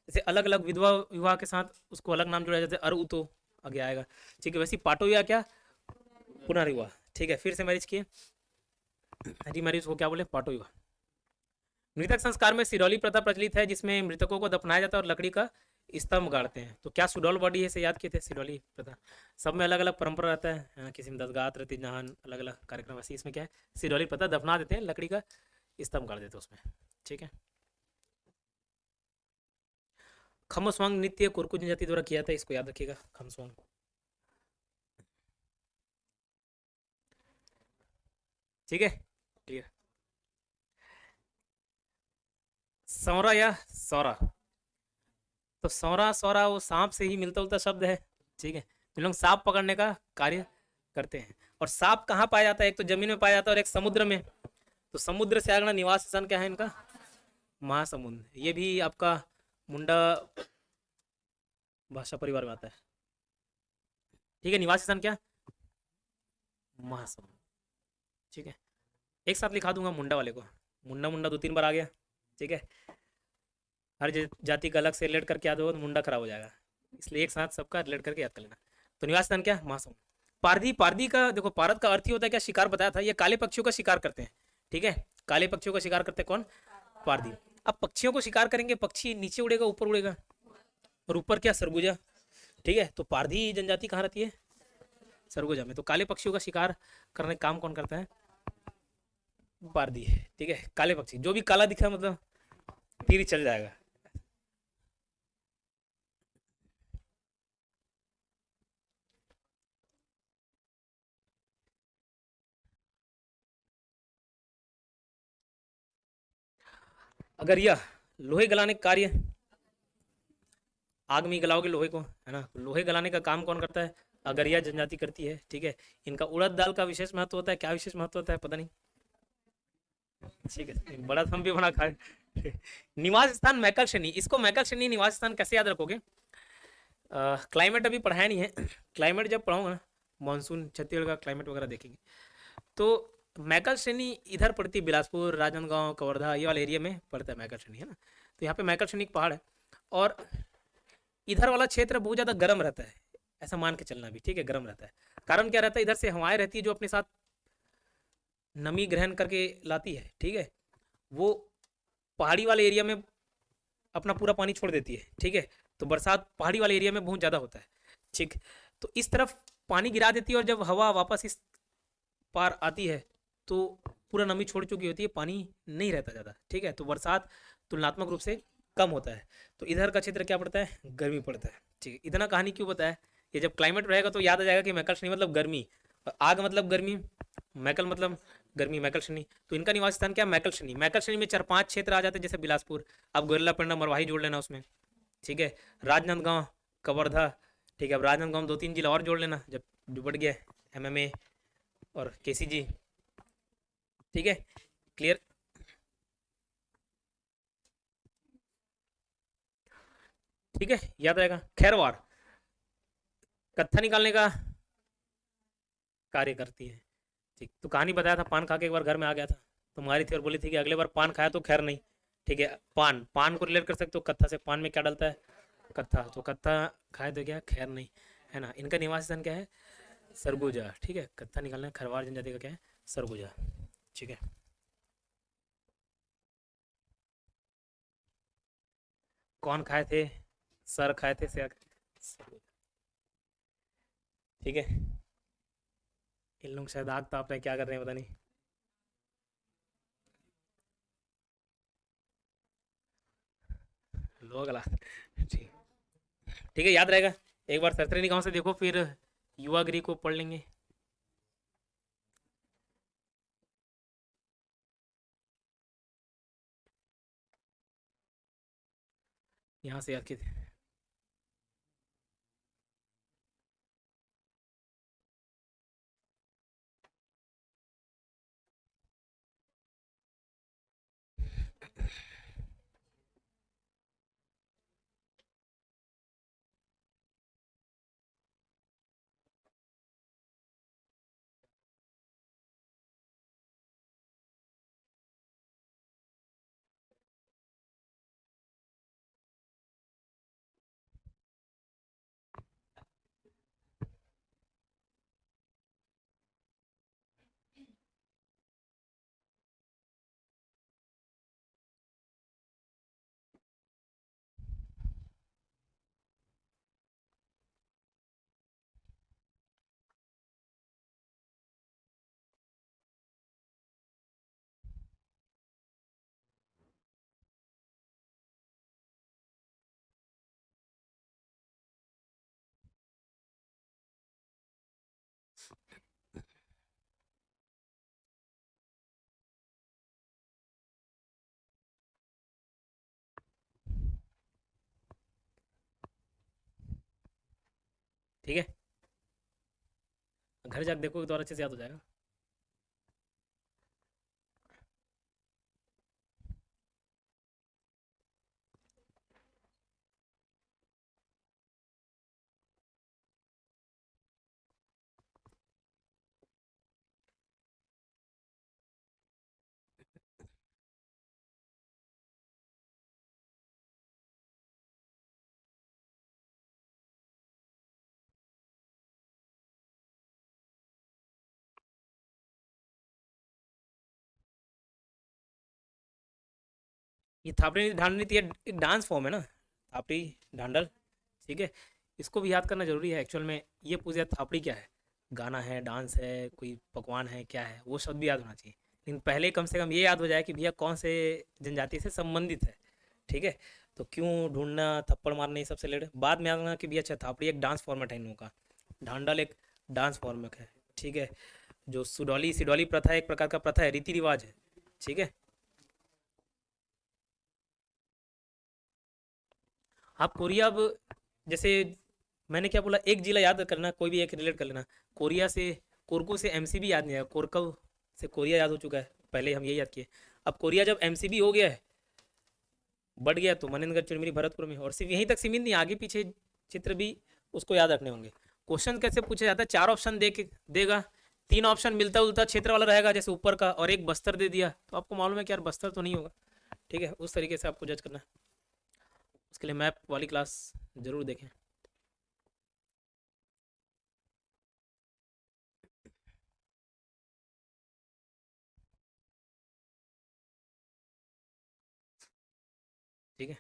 जैसे अलग अलग विधवा विवाह के साथ उसको अलग नाम जोड़ा जाता है, अरु तो आगे आएगा, ठीक है। वैसे पाटो विवाह क्या, पुनर्विवाह, ठीक है। फिर से मैरिज किए, रीमैरिज को क्या बोले, पाटो विवाह। मृतक संस्कार में सिरौली प्रथा प्रचलित है, जिसमें मृतकों को दफनाया जाता है और लकड़ी का स्तंभ गाड़ते हैं। तो क्या सुडौल बॉडी है से याद किए थे, सिरौली प्रथा। सब में अलग अलग परंपरा रहता है, किसी में दसगात रहती है, जहाँ अलग अलग कार्यक्रम, ऐसे इसमें क्या है, सिरौली प्रथा दफना देते हैं, लकड़ी का स्तंभ गाड़ देते हैं उसमें, ठीक है। खमस्वांग नृत्य कोरकू जनजाति द्वारा किया था, इसको याद रखिएगा, खमस्वांग, ठीक है, क्लियर। सौरा या सौरा, तो सौरा सौरा वो सांप से ही मिलता जुलता शब्द है, ठीक है। तो लोग सांप पकड़ने का कार्य करते हैं। और सांप कहाँ पाया जाता है, एक तो जमीन में पाया जाता है और एक समुद्र में। तो समुद्र से अगला निवास स्थान क्या है इनका, महासमुंद। ये भी आपका मुंडा भाषा परिवार में आता है, ठीक है। निवास स्थान क्या, महासमुंद, ठीक है। एक साथ लिखा दूंगा मुंडा वाले को, मुंडा मुंडा 2-3 बार आ गया, ठीक है। हर जाति का अलग से रिलेट करके याद होगा तो मुंडा खराब हो जाएगा, इसलिए एक साथ सबका रिलेट करके याद कर लेना। तो निवास स्थान क्या, महासमुंद। पारधी, पारधी का देखो, पारद का अर्थ ही होता है क्या, शिकार बताया था। ये काले पक्षियों का शिकार करते हैं, ठीक है। काले पक्षियों का शिकार करते हैं कौन, पारधी। अब पक्षियों को शिकार करेंगे, पक्षी नीचे उड़ेगा ऊपर उड़ेगा, और ऊपर क्या, सरगुजा, ठीक है। तो पारधी जनजाति कहाँ रहती है, सरगुजा में। तो काले पक्षियों का शिकार करने का काम कौन करता है, पारधी, ठीक है। काले पक्षी, जो भी काला दिखा मतलब तीर चल जाएगा। अगरिया लोहे गलाने का कार्य, आग में ही गलाओगे लोहे को, है ना। लोहे गलाने का काम कौन करता है? अगरिया जनजाति करती है, ठीक है। इनका उड़द दाल का विशेष महत्व होता है, क्या विशेष महत्व होता है पता नहीं, ठीक है। बड़ा हम भी बना खाए। निवास स्थान मैकल श्रेणी, इसको मैकल श्रेणी निवास स्थान कैसे याद रखोगे? क्लाइमेट अभी पढ़ाया नहीं है, क्लाइमेट जब पढ़ाऊंगा ना, मानसून छत्तीसगढ़ का क्लाइमेट वगैरह देखेंगे, तो मैकल श्रेणी इधर पड़ती है, बिलासपुर, राजनांदगांव, कवर्धा, ये वाले एरिया में पड़ता है मैकल श्रेणी, है ना। तो यहाँ पे मैकल श्रेणी एक पहाड़ है, और इधर वाला क्षेत्र बहुत ज़्यादा गर्म रहता है, ऐसा मान के चलना भी, ठीक है, गर्म रहता है। कारण क्या रहता है? इधर से हवाएं रहती है जो अपने साथ नमी ग्रहण करके लाती है, ठीक है। वो पहाड़ी वाले एरिया में अपना पूरा पानी छोड़ देती है, ठीक है। तो बरसात पहाड़ी वाले एरिया में बहुत ज़्यादा होता है, ठीक। तो इस तरफ पानी गिरा देती है, और जब हवा वापस इस पार आती है तो पूरा नमी छोड़ चुकी होती है, पानी नहीं रहता ज़्यादा, ठीक है। तो बरसात तुलनात्मक रूप से कम होता है। तो इधर का क्षेत्र क्या पड़ता है? गर्मी पड़ता है, ठीक है। इतना कहानी क्यों बताया? ये जब क्लाइमेट रहेगा तो याद आ जाएगा कि मैकल श्रेणी मतलब गर्मी, और आग मतलब गर्मी, मैकल मतलब गर्मी, मैकल श्रेणी। तो इनका निवास स्थान क्या? मैकल श्रेणी। मैकल श्रेणी में 4-5 क्षेत्र आ जाते हैं, जैसे बिलासपुर, अब गोरिल्ला पेंडा मरवाही जोड़ लेना उसमें, ठीक है। राजनांदगांव, कवर्धा, ठीक है। अब राजनांदगांव में 2-3 जिला और जोड़ लेना जब बढ़ गया, MMA और KCG, ठीक है। क्लियर? ठीक है, याद रहेगा। खैरवार कत्था निकालने का कार्य करती है, ठीक। तो कहानी बताया था, पान खा के एक बार घर में आ गया था, तो मारी थी और बोली थी कि अगले बार पान खाया तो खैर नहीं, ठीक है। पान, पान को रिलेट कर सकते हो कत्था से, पान में क्या डलता है? कत्था, तो कत्था खाए तो क्या खैर नहीं, है ना। इनका निवास स्थान क्या है? सरगुजा, ठीक है। कत्था निकालना, खरवार जनजाति का क्या है? सरगुजा, ठीक है। कौन खाए थे? सर खाए थे, सर, ठीक है। इन लोग शायद आग ताप रहे हैं, क्या कर रहे हैं पता नहीं। लोग अला, ठीक, ठीक है, याद रहेगा। एक बार सरसरी गांव से देखो, फिर युवागिरी को पढ़ लेंगे। यहाँ से याद किए थे। ठीक है, घर जाकर देखो तो और अच्छे से याद हो जाएगा। ये थापड़ी ढांडनी थी, एक डांस फॉर्म है ना, थापड़ी ढांडल, ठीक है। इसको भी याद करना जरूरी है एक्चुअल में। ये पूछा थापड़ी क्या है? गाना है, डांस है, कोई पकवान है, क्या है, वो शब्द भी याद होना चाहिए। लेकिन पहले कम से कम ये याद हो जाए कि भैया कौन से जनजाति से संबंधित है, ठीक है। तो क्यों ढूंढना, थप्पड़ मारना, ये सबसे रिलेटेड बाद में आना कि भैया अच्छा थापड़ी एक डांस फॉर्मेट है इन लोगों का, ढांडल एक डांस फॉर्मेट है, ठीक है। जो सुडौली सिडौली प्रथा एक प्रकार का प्रथा है, रीति रिवाज है, ठीक है। आप कोरिया अब जैसे मैंने क्या बोला, एक जिला याद करना, कोई भी एक रिलेट कर लेना। कोरिया से कोरकू से एमसीबी याद नहीं आया, कोरकव से कोरिया याद हो चुका है, पहले हम यही याद किए। अब कोरिया जब एमसीबी हो गया है, बढ़ गया, तो मनेंद्रगढ़ चिरमिरी भरतपुर में, और सिर्फ यहीं तक सीमित नहीं, आगे पीछे चित्र भी उसको याद रखने होंगे। क्वेश्चन कैसे पूछा जाता है, 4 ऑप्शन देगा, 3 ऑप्शन मिलता जुलता क्षेत्र वाला रहेगा जैसे ऊपर का, और एक बस्तर दे दिया, तो आपको मालूम है कि यार बस्तर तो नहीं होगा, ठीक है। उस तरीके से आपको जज करना है। उसके लिए मैप वाली क्लास जरूर देखें। ठीक है,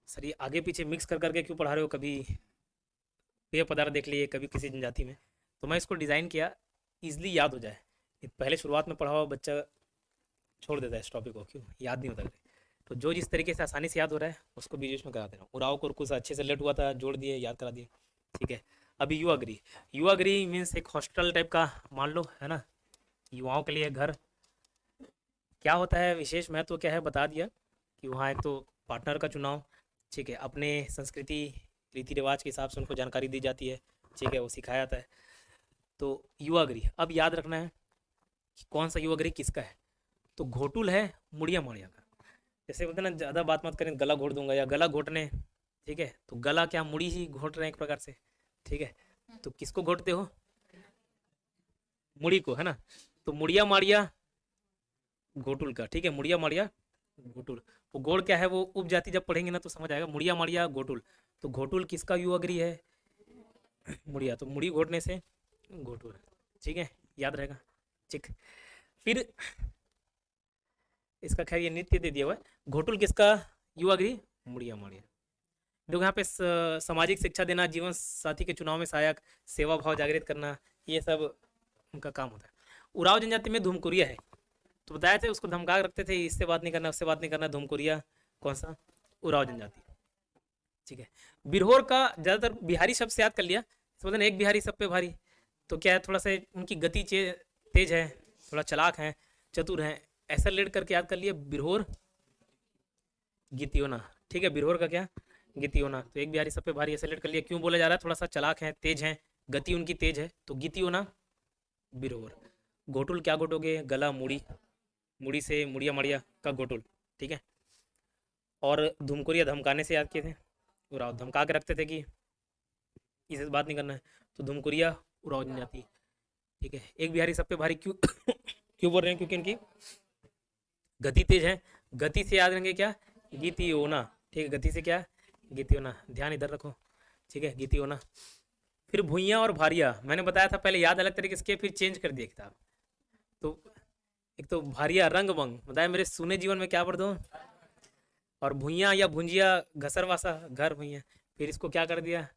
सर ये आगे पीछे मिक्स कर करके क्यों पढ़ा रहे हो, कभी पेय पदार्थ देख लिए, कभी किसी जनजाति में, तो मैं इसको डिज़ाइन किया इजली याद हो जाए। ये पहले शुरुआत में पढ़ा हुआ बच्चा छोड़ देता है इस टॉपिक को, क्यों याद नहीं होता। तो जो जिस तरीके से आसानी से याद हो रहा है उसको बीच में करा दे रहा हूँ। उराव कुरकुस अच्छे से लेट हुआ था, जोड़ दिए, याद करा दिए, ठीक है। अभी युवागृह, युवागृह मीन्स एक हॉस्टल टाइप का मान लो, है ना, युवाओं के लिए घर। क्या होता है, विशेष महत्व क्या है बता दिया कि वहाँ एक तो पार्टनर का चुनाव, ठीक है, अपने संस्कृति रीति रिवाज के हिसाब से उनको जानकारी दी जाती है, ठीक है, वो सिखाया जाता है। तो युवागृह अब याद रखना है कि कौन सा युवागृह किसका है। तो घोटुल है मुड़िया माड़िया का। जैसे बोलते हैं ना, ज़्यादा बात मत करें, गला घोट दूंगा या गला घोटने, ठीक है, तो गला क्या, मुड़ी ही घोट रहे हैं एक प्रकार से, ठीक है। तो किसको घोटते हो, मुड़ी को, है ना। तो मुड़िया माड़िया घोटुल का, ठीक है, मुड़िया माड़िया घोटुल। वो गोड़ क्या है वो उपजाति जब पढ़ेंगे ना तो समझ आएगा, मुड़िया माड़िया घोटुल। तो घोटुल किसका युवागृह है, मुड़िया, तो मुड़ी घोटने से घोटुल, ठीक है, याद रहेगा, ठीक। फिर इसका खैर ये नृत्य दे दिया हुआ है। घोटुल किसका युवागृह, मुड़िया माड़िया। देखो यहाँ पे सामाजिक शिक्षा देना, जीवन साथी के चुनाव में सहायक, सेवा भाव जागृत करना, ये सब उनका काम होता है। उराव जनजाति में धूमकुरिया है, तो बताया थे उसको धमका रखते थे, इससे बात नहीं करना, उससे बात नहीं करना, धूमकुरिया कौन सा, उराव जनजाति, ठीक है। बिरहोर का ज़्यादातर बिहारी शब्द से याद कर लिया, समझना एक बिहारी सब पे भारी, तो क्या है, थोड़ा सा उनकी गति तेज है, थोड़ा चालाक है, चतुर है, ऐसा लेट करके याद कर लिया। बिरहोर गितियोना, ठीक है, बिरहोर का क्या, गितियोना, तो एक बिहारी सब पे भारी, ऐसा लेट कर लिया। क्यों बोला जा रहा है, थोड़ा सा चालाक है, तेज है, गति उनकी तेज है, तो गितियोना बिरहोर। घोटुल क्या घोटोगे, गला मुड़ी, मुड़ी से मुड़िया मड़िया का घोटुल, ठीक है। और धुमकुरिया धमकाने से याद किए थे, उराव धमका के रखते थे कि इसे बात नहीं करना है, तो धुमकुरिया उराव जनजाति, ठीक है। एक बिहारी सब पे भारी क्यों क्यों बोल रहे हैं, क्योंकि इनकी गति तेज है, गति से याद रहेंगे क्या, गीतियोना, ठीक है, गति से क्या, गीतियोना, ध्यान इधर रखो, ठीक है, गीतियोना। फिर भुइयाँ और भारिया, मैंने बताया था पहले याद अलग तरीके से किए, फिर चेंज कर दिया किताब। तो एक तो भारिया रंग बंग, बताया मेरे सुने जीवन में क्या पढ़ दो, और भुइयाँ या भुंजिया घसरवासा घर भुइयाँ, फिर इसको क्या कर दिया,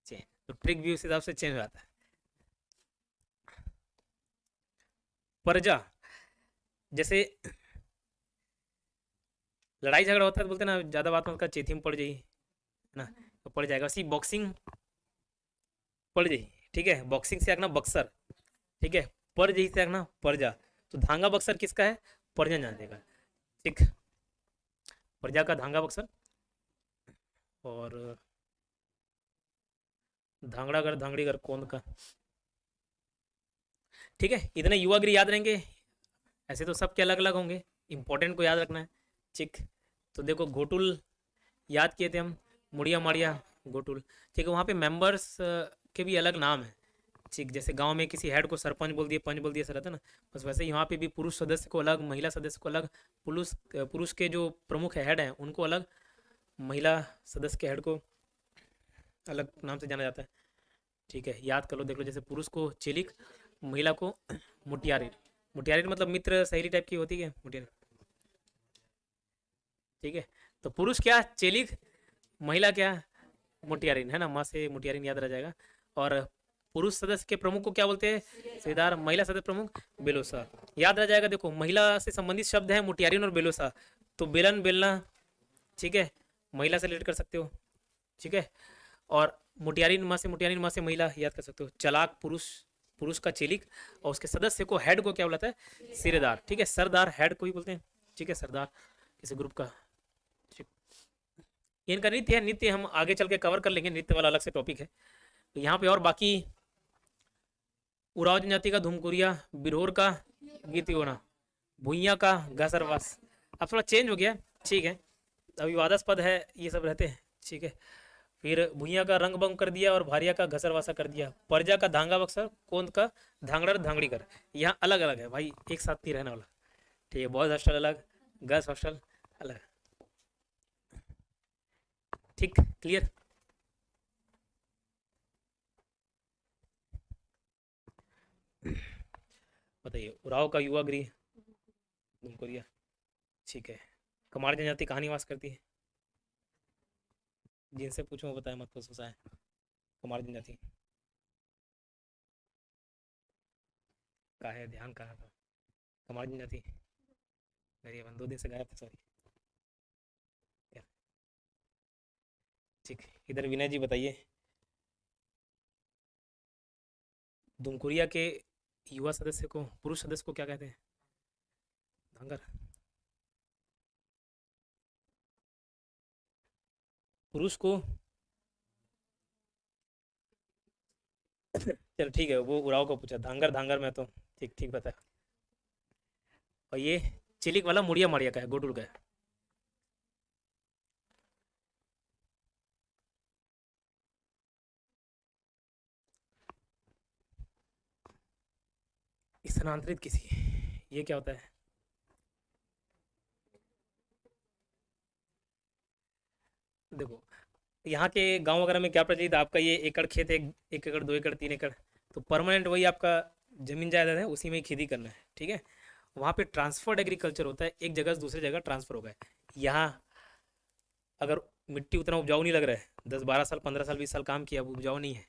चेंज। तो ट्रिक भी उस हिसाब से चेंज हो जाता है। प्रजा, जैसे लड़ाई झगड़ा होता है तो बोलते हैं ना, ज़्यादा बात मत कर, चेथी में पड़ जाइए, है ना, तो पड़ जाएगा। वैसे बॉक्सिंग पड़ जाइए, ठीक है, बॉक्सिंग से आगना बक्सर, ठीक है, पर जही से आगना प्रजा, तो धांगा बक्सर किसका है, प्रजा जान देगा, ठीक, प्रजा का धांगा बक्सर। और धांगड़ागढ़ धांगड़ीगढ़ कौन का, ठीक है। इतने युवागृह याद रहेंगे, ऐसे तो सबके अलग अलग होंगे, इंपॉर्टेंट को याद रखना है, ठीक। तो देखो घोटुल याद किए थे हम, मुड़िया माड़िया घोटुल, ठीक है। वहाँ पे मेंबर्स के भी अलग नाम है, ठीक, जैसे गांव में किसी हेड को सरपंच बोल दिए, पंच बोल दिए, ऐसा रहता है ना, बस वैसे यहाँ पे भी पुरुष सदस्य को अलग, महिला सदस्य को अलग, पुरुष के जो प्रमुख हेड हैं उनको अलग, महिला सदस्य के हेड को अलग नाम से जाना जाता है, ठीक है, याद कर लो, देख लो, जैसे पुरुष को चेलिक, महिला को मुटियारी, मुटियारिन मतलब मित्र सहेली टाइप की होती है मुटियारिन, ठीक है। तो पुरुष क्या, चेलिक, महिला क्या, मुटियारिन, है ना, माँ से मुटियारिन याद रह जाएगा। और पुरुष सदस्य के प्रमुख को क्या बोलते हैं, सीधार। महिला सदस्य प्रमुख बेलोसा, याद रह जाएगा। देखो महिला से संबंधित शब्द है मुटियारिन और बेलोसा, तो बेलन बेलना, ठीक है, महिला से रिलेट कर सकते हो, ठीक है। और मुटियारिन माँ से महिला याद कर सकते हो। चलाक पुरुष, पुरुष का चेलिक, और उसके सदस्य को, हेड को क्या बुलाता है, सिरेदार, ठीक है। सरदार हेड को ही बोलते हैं, ठीक है, सरदार किसी ग्रुप का। ठीक। इनका नृत्य है, नृत्य हम आगे चल के कवर कर लेंगे, नृत्य वाला अलग से टॉपिक है। तो यहाँ पे और बाकी उराव जनजाति का धूमकुरिया, बिरहोर का गीतियोना, भुइयां का घसरवास। अब थोड़ा चेंज हो गया, ठीक है, अभी वादस्पद है, ये सब रहते हैं, ठीक है। फिर भुइयां का रंग बंग कर दिया और भारिया का घसरवासा कर दिया। परजा का धांगा बक्सर, कोंद का धांगड़र धांगड़ी कर। यहाँ अलग अलग है भाई, एक साथ नहीं रहने वाला, ठीक है। बॉयज हॉस्टल अलग, गर्ल्स हॉस्टल अलग, ठीक, क्लियर। बताइए, उराव का युवा गृह धूमकुरिया, ठीक है। कमार जनजाति कहाँ निवास करती है, जिनसे पूछूं वो बताए, मत कुछ है। कमार जनजाति का है, ध्यान कहाँ था, कमार जनजाति, अरे 2 दिन से गायब थे, सॉरी। ठीक, इधर विनय जी बताइए, धूमकुरिया के युवा सदस्य को, पुरुष सदस्य को क्या कहते हैं, धांगर। पुरुष को चलो ठीक है, वो उराव को पूछा, धांगर धांगर में तो ठीक ठीक बता। और ये चिलिक वाला मुड़िया माड़िया का है, गोटुल का है। स्थानांतरित किसी, ये क्या होता है, देखो यहाँ के गांव वगैरह में क्या प्रचलित है, आपका ये एकड़ खेत है, 1 एकड़ 2 एकड़ 3 एकड़, तो परमानेंट वही आपका जमीन जायदाद है, उसी में ही खेती करना है, ठीक है। वहाँ पे ट्रांसफर्ड एग्रीकल्चर होता है, एक जगह से दूसरी जगह ट्रांसफर हो गया। यहाँ अगर मिट्टी उतना उपजाऊ नहीं लग रहा है, 10-12 साल 15 साल 20 साल काम किया, अब उपजाऊ नहीं है,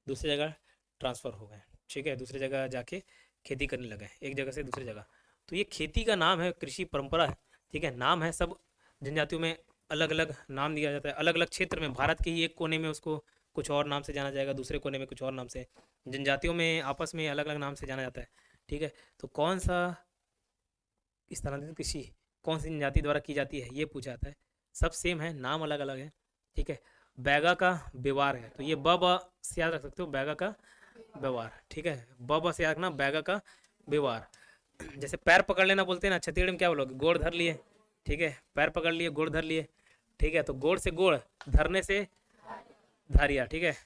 दूसरी जगह ट्रांसफर हो गए, ठीक है, दूसरी जगह जाके खेती करने लगा है, एक जगह से दूसरी जगह। तो ये खेती का नाम है, कृषि परंपरा है, ठीक है। नाम है, सब जनजातियों में अलग अलग नाम दिया जाता है, अलग अलग क्षेत्र में, भारत के ही एक कोने में उसको कुछ और नाम से जाना जाएगा, दूसरे कोने में कुछ और नाम से, जनजातियों में आपस में अलग अलग नाम से जाना जाता है, ठीक है। तो कौन सा स्थानांतरित कृषि कौन सी जनजाति द्वारा की जाती है, ये पूछा जाता है। सब सेम है, नाम अलग अलग है, ठीक है। बैगा का व्यवहार है, तो ये ब से याद रख सकते हो, बैगा का व्यवहार, ठीक है, ब से याद रखना, बैगा का व्यवहार। जैसे पैर पकड़ लेना बोलते हैं ना, छत्तीसगढ़ में क्या बोलोगे, गोड़ धर लिए, ठीक है, पैर पकड़ लिए, गोड़ धर लिए, ठीक है। तो गोड़ से गोड़, धरने से धारिया, ठीक है।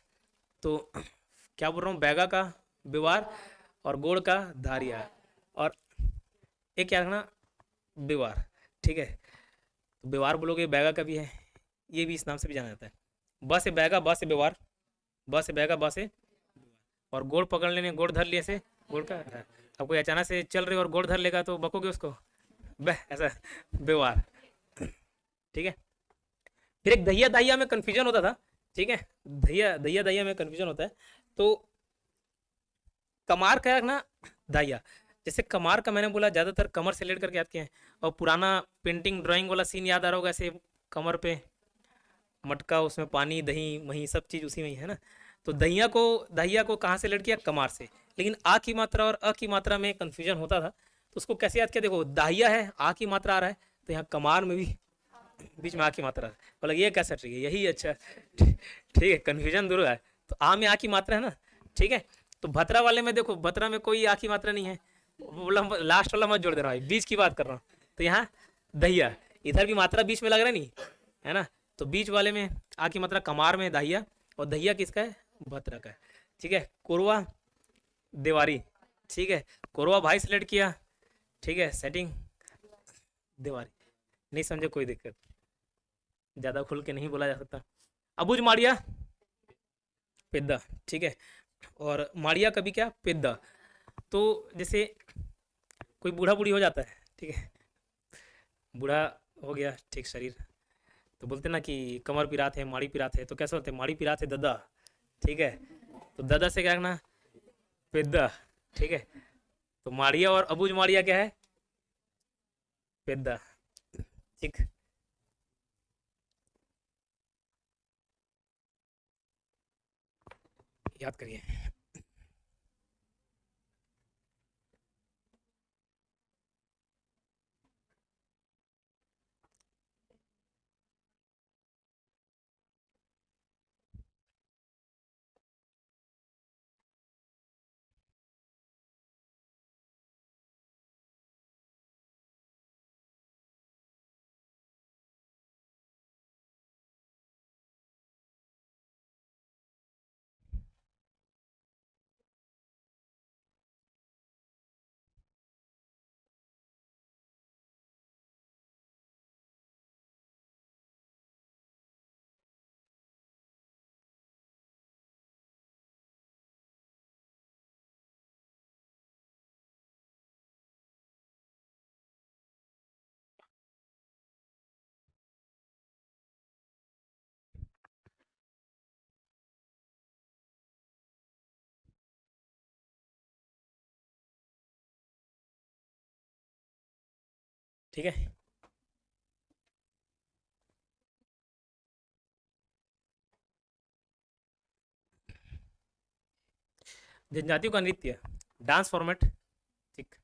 तो क्या बोल रहा हूँ, बैगा का व्यवहार और गोड़ का धारिया, और एक क्या रखना, व्यवहार, ठीक है। तो व्यवहार बोलोगे, बैगा का भी है, ये भी इस नाम से भी जाना जाता है। ब से बैगा, ब से व्यवहार, ब से बैगा, ब से, और गोड़ पकड़ लेने, गोड़ धर लिए से गोड़ का। अब कोई अचानक से चल रहे और गोड़ धर लेगा तो बकोगे उसको, बह, ऐसा व्यवहार, ठीक है। फिर एक दहिया दहिया में कंफ्यूजन होता था, ठीक है, दहिया दहिया दहिया में कंफ्यूजन होता है। तो कमार का रखना दहिया, जैसे कमार का मैंने बोला ज्यादातर कमर से लेट करके याद किए हैं, और पुराना पेंटिंग ड्राइंग वाला सीन याद आ रहा होगा, ऐसे कमर पे मटका, उसमें पानी दही मही सब चीज उसी में ही है ना। तो दहिया को कहाँ से लेट किया, कमार से। लेकिन आ की मात्रा और अ की मात्रा में कंफ्यूजन होता था, तो उसको कैसे याद किया, देखो दाहिया है, आ की मात्रा आ रहा है, तो यहाँ कमार में भी बीच में आ की मात्रा है, बोला ये कैसे ठीक है, यही अच्छा, ठीक है, कन्फ्यूजन दूर है। तो आ में आ की मात्रा है ना, ठीक है। तो भतरा वाले में देखो, भतरा में कोई आ की मात्रा नहीं है, बोला लास्ट वाला मत जोड़ दे रहा है, बीच की बात कर रहा हूँ। तो यहाँ दहिया, इधर भी मात्रा बीच में लग रहा है, नहीं है ना, तो बीच वाले में आ की मात्रा कमार में दहिया, और दहिया किसका है, भतरा का है, ठीक है। कोरवा देवारी, ठीक है, कोरवा भाई सेलेक्ट किया, ठीक है, सेटिंग देवारी, नहीं समझे कोई दिक्कत, ज्यादा खुल के नहीं बोला जा सकता। अबुज माड़िया पेद्दा, ठीक है, और माड़िया कभी क्या, पेद्दा। तो जैसे कोई बूढ़ा बूढ़ी हो जाता है, ठीक है, बूढ़ा हो गया, ठीक, शरीर, तो बोलते ना कि कमर पिरात है, माड़ी पिरात है, तो कैसे बोलते हैं, माड़ी पिरात है दद्दा, ठीक है, तो दद्दा से क्या करना, पेद्दा, ठीक है, तो माड़िया और अबूझ माड़िया क्या है, पेद्दा, ठीक। याद करिए। ठीक है, जनजातियों का नृत्य, डांस फॉर्मेट, ठीक,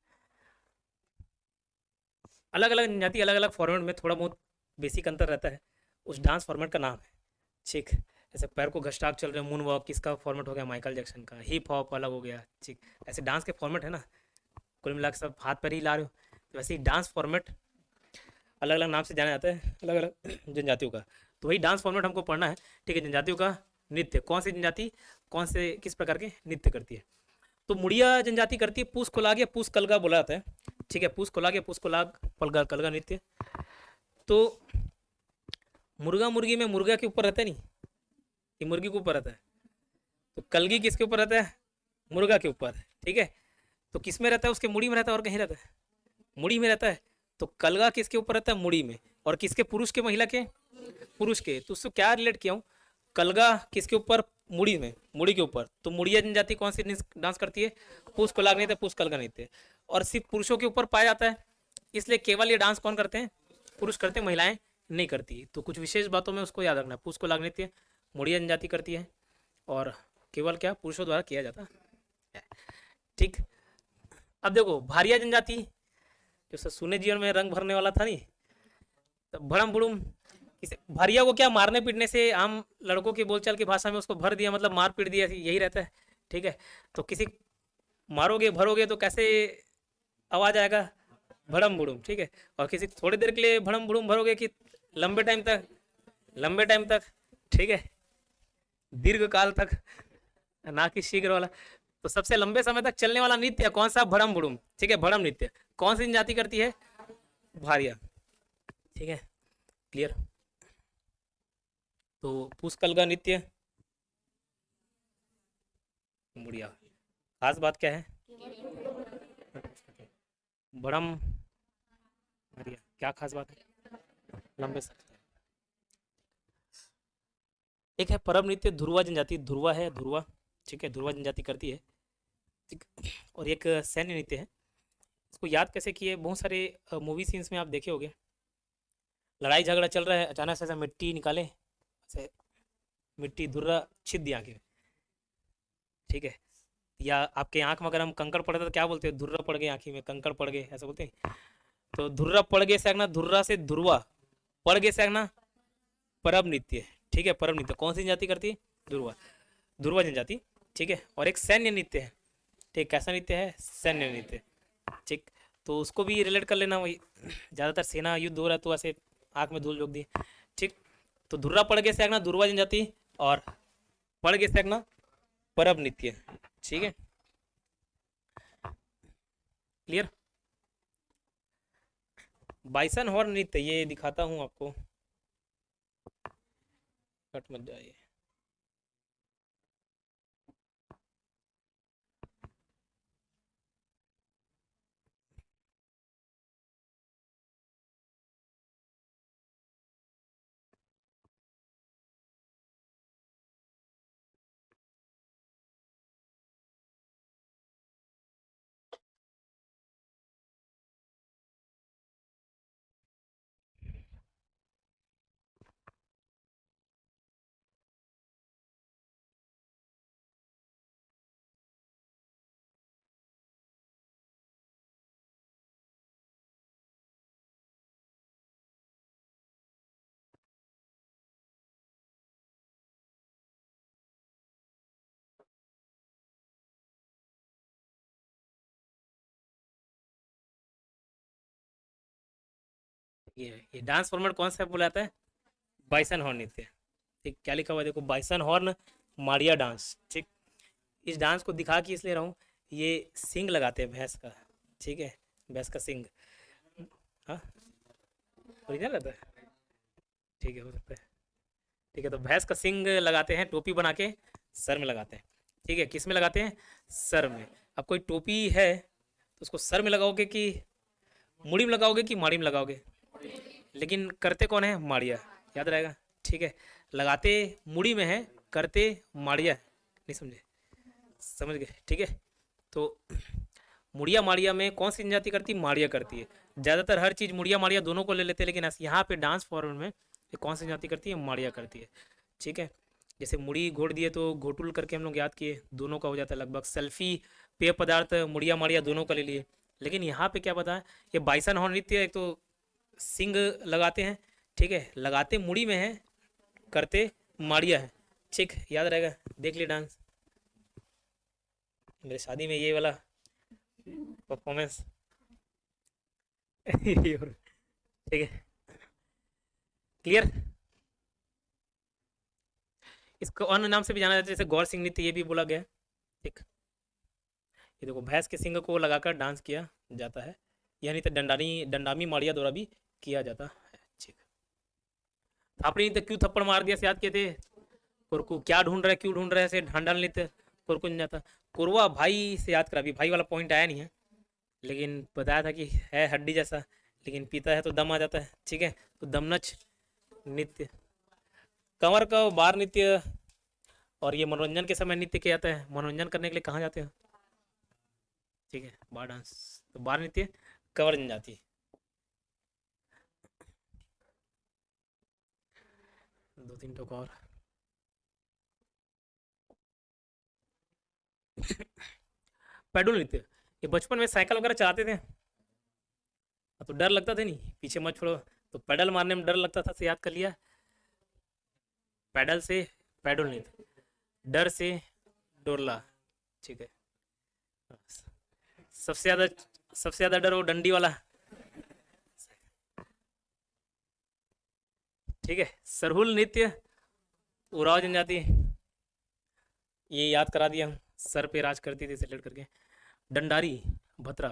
अलग अलग जनजाति अलग अलग फॉर्मेट में थोड़ा बहुत बेसिक अंतर रहता है, उस डांस फॉर्मेट का नाम है, ठीक। जैसे पैर को घसटाक चल रहे हैं, मून वॉक, किसका फॉर्मेट हो गया, माइकल जैक्सन का, हिप हॉप अलग हो गया, ठीक। ऐसे डांस के फॉर्मेट है ना, कुल मिला के सब हाथ पैर ही ला रहे हो, तो वैसे ही डांस फॉर्मेट अलग अलग नाम से जाना जाता है अलग अलग जनजातियों का, तो वही डांस फॉर्मेट हमको पढ़ना है, ठीक है। जनजातियों का नृत्य, कौन सी जनजाति कौन से किस प्रकार के नृत्य करती है, तो मुड़िया जनजाति करती है पूस कोलाग या पूस कलगा बोला जाता है, ठीक है, पूस कोलाग या पूस कोलाग पलगा कलगा नृत्य। तो मुर्गा मुर्गी में मुर्गा के ऊपर रहता है, नहीं, ये मुर्गी के ऊपर रहता है, तो कलगी किसके ऊपर रहता है, मुर्गा के ऊपर, ठीक है, तो किस में रहता है, उसके मुड़ी में रहता है और कहीं रहता है, मुड़ी में रहता है, तो कलगा किसके ऊपर रहता है, मुड़ी में, और किसके, पुरुष के, महिला के, पुरुष के, तो उससे क्या रिलेट किया हूँ, कलगा किसके ऊपर, मुड़ी में, मुड़ी के ऊपर, तो मुड़िया जनजाति कौन सी डांस करती है, पूस कोलाग नृत्य, पूस कलगा नृत्य, और सिर्फ पुरुषों के ऊपर पाया जाता है, इसलिए केवल ये डांस कौन करते हैं, पुरुष करते हैं, महिलाएं नहीं करती, तो कुछ विशेष बातों में उसको याद रखना, पूस कोलाग नृत्य मुड़िया जनजाति करती है, और केवल क्या, पुरुषों द्वारा किया जाता है, ठीक। अब देखो भारिया जनजाति, जो सुने जीवन में रंग भरने वाला था, नहीं, तो भड़म बुड़ुम, भारिया को क्या, मारने पीटने से, आम लड़कों की बोलचाल की भाषा में उसको भर दिया, मतलब मार पीट दिया, यही रहता है, ठीक है। तो किसी मारोगे भरोगे तो कैसे आवाज आएगा, भड़म बुड़ुम, ठीक है, और किसी थोड़ी देर के लिए भड़म बुड़ुम भरोगे कि लंबे टाइम तक, लंबे टाइम तक, ठीक है, दीर्घ काल तक, ना कि शीघ्र वाला। तो सबसे लंबे समय तक चलने वाला नृत्य कौन सा, भड़म बुड़ुम, ठीक है, भड़म नृत्य कौन सी जाति करती है, भारिया, ठीक है, क्लियर। तो पुष्कलगा नृत्य मुड़िया, खास बात क्या है, भड़म भारिया, क्या खास बात है, लंबे समय, एक है परब नृत्य, ध्रुवा जनजाति, ध्रुवा है, ध्रुवा, ठीक है, ध्रुवा जनजाति करती है, ठीक, और एक सैन्य नृत्य है, इसको याद कैसे किए, बहुत सारे मूवी सीन्स में आप देखे होंगे, लड़ाई झगड़ा चल रहा है, अचानक से ऐसा मिट्टी निकाले, ऐसे मिट्टी धुर्रा छिद दिया आगे, ठीक है, या आपके आंख में अगर हम कंकड़ पड़े तो क्या बोलते हैं, धुर्रा पड़ गए आंखी में, कंकड़ पड़ गए, ऐसा बोलते हैं, तो धुर्रा पड़ गए से धुर्रा से ध्रुवा, पड़ गए से परब नृत्य, ठीक है, परब नृत्य कौन सी जाति करती है, ध्रुवा, ध्रुवा जनजाति, ठीक है, और एक सैन्य नृत्य है, ठीक, कैसा नृत्य है, सैन्य नृत्य, ठीक, तो उसको भी रिलेट कर लेना, वही ज़्यादातर सेना युद्ध हो रहा है तो ऐसे आँख में धूल झोंक दी, ठीक। तो धुर्रा पड़ गए से ध्रुवा जनजाति, और पड़ गए से परब नृत्य, ठीक है, क्लियर। बाइसन हॉर्न नृत्य, ये दिखाता हूँ आपको, कट मत जाइए, ये डांस फॉर्मेट कौन सा बुलाता है? बाइसन हॉर्न नृत्य। ठीक, क्या लिखा हुआ है देखो, बाइसन हॉर्न मारिया डांस। ठीक, इस डांस को दिखा के इसलिए रहा हूँ, ये सिंग लगाते हैं भैंस का। ठीक है, भैंस का सिंग। हाँ, ओरिजिनल रहता है। ठीक है, हो सकता है। ठीक है, तो भैंस का सिंग लगाते हैं, टोपी बना के सर में लगाते हैं। ठीक है, किस में लगाते हैं? सर में। अब कोई टोपी है तो उसको सर में लगाओगे कि मुड़ी में लगाओगे कि माड़ी में लगाओगे? लेकिन करते कौन है? माड़िया, याद रहेगा। ठीक है, लगाते मुड़ी में है, करते माड़िया है। नहीं समझे? समझ गए? ठीक है, तो मुड़िया माड़िया में कौन सी जनजाति करती है? माड़िया करती है। ज़्यादातर हर चीज़ मुड़िया माड़िया दोनों को ले लेते हैं, लेकिन यहाँ पे डांस फॉर्म में ये कौन सी जनजाति करती है? माड़िया करती है। ठीक है, जैसे मुड़ी घोड़ दिए तो घोटुल करके हम लोग याद किए, दोनों का हो जाता है लगभग। सेल्फी, पेय पदार्थ, मुड़िया माड़िया दोनों का ले लिए। लेकिन यहाँ पे क्या पता है, ये बाइसन हॉर्न नृत्य, एक तो सिंग लगाते हैं, ठीक है, लगाते मुड़ी में है, करते माड़िया है। ठीक, याद रहेगा, देख लिए डांस। मेरे शादी में ये वाला परफॉर्मेंस। ठीक है, क्लियर। इसको अन्य नाम से भी जाना जाता है, जैसे गौर सिंह नृत्य, ये भी बोला गया है। ठीक, ये देखो, भैंस के सिंग को लगाकर डांस किया जाता है। यह नृत्य दंडामी माड़िया द्वारा भी किया जाता है। ठीक, आपने तो क्यों थप्पड़ मार दिया से याद किए थे? कुरकू क्या ढूंढ रहे, क्यों ढूंढ रहे से ढांडल नृत्य कुरकू नहीं जाता। कुरवा भाई से याद करा, अभी भाई वाला पॉइंट आया नहीं है, लेकिन बताया था कि है हड्डी जैसा, लेकिन पीता है तो दम आ जाता है। ठीक है, तो दमनच नृत्य, कंवर का बार नृत्य, और ये मनोरंजन के समय नृत्य किया जाता है। मनोरंजन करने के लिए कहाँ जाते हैं? ठीक है, बार डांस, तो बार नृत्य कंवर जनजाति। दो तीन टोक और। पेडल नृत्य, ये बचपन में साइकिल वगैरह चलाते थे तो डर लगता था नहीं, पीछे मत छोड़ो, तो पेडल मारने में डर लगता था, से याद कर लिया। पैडल से पेडल नृत्य, डर से डोरला। ठीक है, सबसे ज्यादा डर वो डंडी वाला। ठीक है, सरहुल नृत्य उराव जनजाति, ये याद करा दिया, सर पे राज करती थी सेलेक्ट करके। डंडारी भतरा,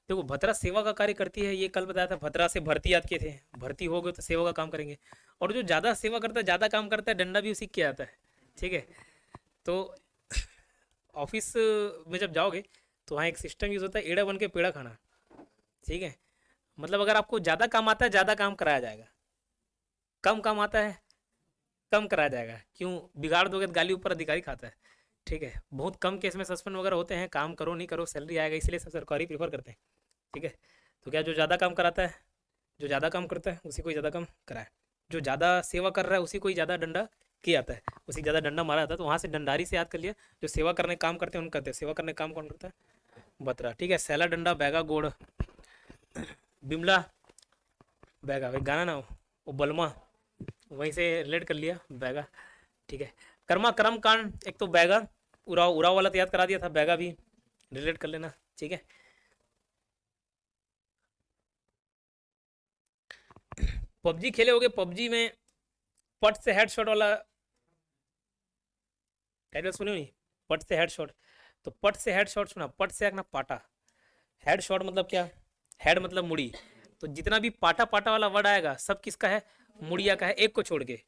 देखो भतरा सेवा का कार्य करती है, ये कल बताया था। भतरा से भर्ती याद किए थे, भर्ती हो गए तो सेवा का काम करेंगे, और जो ज़्यादा सेवा करता है, ज़्यादा काम करता है, डंडा भी उसी किया जाता है। ठीक है, तो ऑफिस में जब जाओगे तो वहाँ एक सिस्टम यूज़ होता है, एड़ा बन के पेड़ा खाना। ठीक है, मतलब अगर आपको ज़्यादा काम आता है, ज़्यादा काम कराया जाएगा, कम काम आता है, कम कराया जाएगा। क्यों? बिगाड़ दोगे तो गाली ऊपर अधिकारी खाता है। ठीक है, बहुत कम केस में सस्पेंड वगैरह होते हैं, काम करो नहीं करो सैलरी आएगा, इसलिए सब सरकारी प्रीफर करते हैं। ठीक है, तो क्या जो ज़्यादा काम कराता है, जो ज़्यादा काम करता है उसी को ज़्यादा काम कराए, जो ज़्यादा सेवा कर रहा है उसी को ज़्यादा डंडा किया जाता है, उसी ज़्यादा डंडा मारा जाता है। तो वहाँ से डंडारी से याद कर लिया, जो सेवा करने काम करते हैं उन करते हैं। सेवा करने काम कौन करता है? बतरा। ठीक है, सैला डंडा बैगा गोड़, बिमला बैगा, वही गाना ना वो बलमा, वहीं से रिलेट कर लिया बैगा। ठीक है, कर्मा कर्म कांड, एक तो बैगा, उराव उराव वाला तो याद करा दिया था, बैगा भी रिलेट कर लेना। ठीक है, पबजी खेले होगे, पबजी में पट से हेडशॉट वाला टाइटल सुने नहीं? पट से हेडशॉट, तो पट से हेडशॉट सुना, पट से ना पाटा, हेडशॉट मतलब क्या? हेड मतलब मुड़ी, तो जितना भी पाटा पाटा वाला वर्ड आएगा सब किसका है? मुड़िया का है, एक को छोड़ के।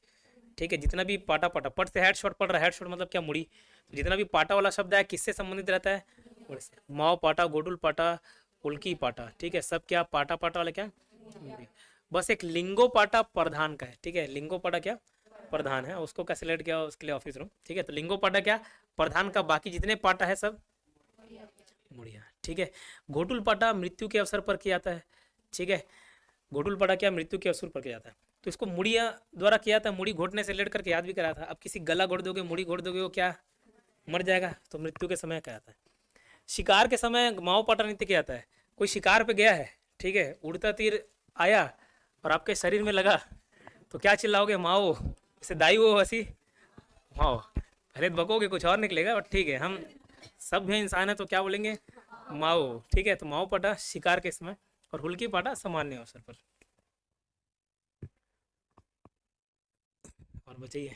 ठीक है, जितना भी पाटा पाटा, पट से हेडशॉट पड़ रहा है, हेडशॉट मतलब क्या? मुड़ी। तो जितना भी पाटा वाला शब्द है किससे संबंधित रहता है? मुड़ी से। माओ पाटा, गोडुल पाटा, उल्की पाटा, ठीक है, सब क्या? पाटा पाटा वाला क्या? मुड़ी। बस एक लिंगो पाटा प्रधान का है। ठीक है, लिंगो पाटा क्या? प्रधान है, उसको कैसे सिलेक्ट किया उसके लिए ऑफिस रूम। ठीक है, तो लिंगो पाटा क्या? प्रधान का, बाकी जितने पाटा है सब मुड़िया। ठीक है, घोटुल पाटा मृत्यु के अवसर पर किया जाता है। ठीक है, घोटुल पाटा क्या? मृत्यु के अवसर पर किया जाता है, तो इसको मुड़िया द्वारा किया था। मुड़ी घोटने से लेट करके याद भी करा था। अब किसी गला घोट दोगे, मुड़ी घोट दोगे, वो क्या? मर जाएगा, तो मृत्यु के समय क्या आता है। शिकार के समय माओ पाटा नृत्य किया जाता है। कोई शिकार पे गया है, ठीक है, उड़ता तीर आया और आपके शरीर में लगा, तो क्या चिल्लाओगे? माओ। जैसे दाई वो हंसी, माओ। पहले बकोगे, कुछ और निकलेगा, बट ठीक है, हम सब भी इंसान है तो क्या बोलेंगे? माओ। ठीक है, तो माओ पाटा शिकार के समय, और हुल्की पाटा सामान्य अवसर पर। और बचाइए।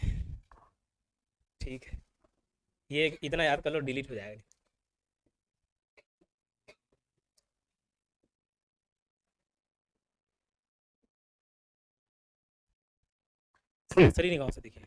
ठीक है, ये इतना याद कर लो, डिलीट हो जाएगा। आंसर ही नहीं कहाँ से दिखे।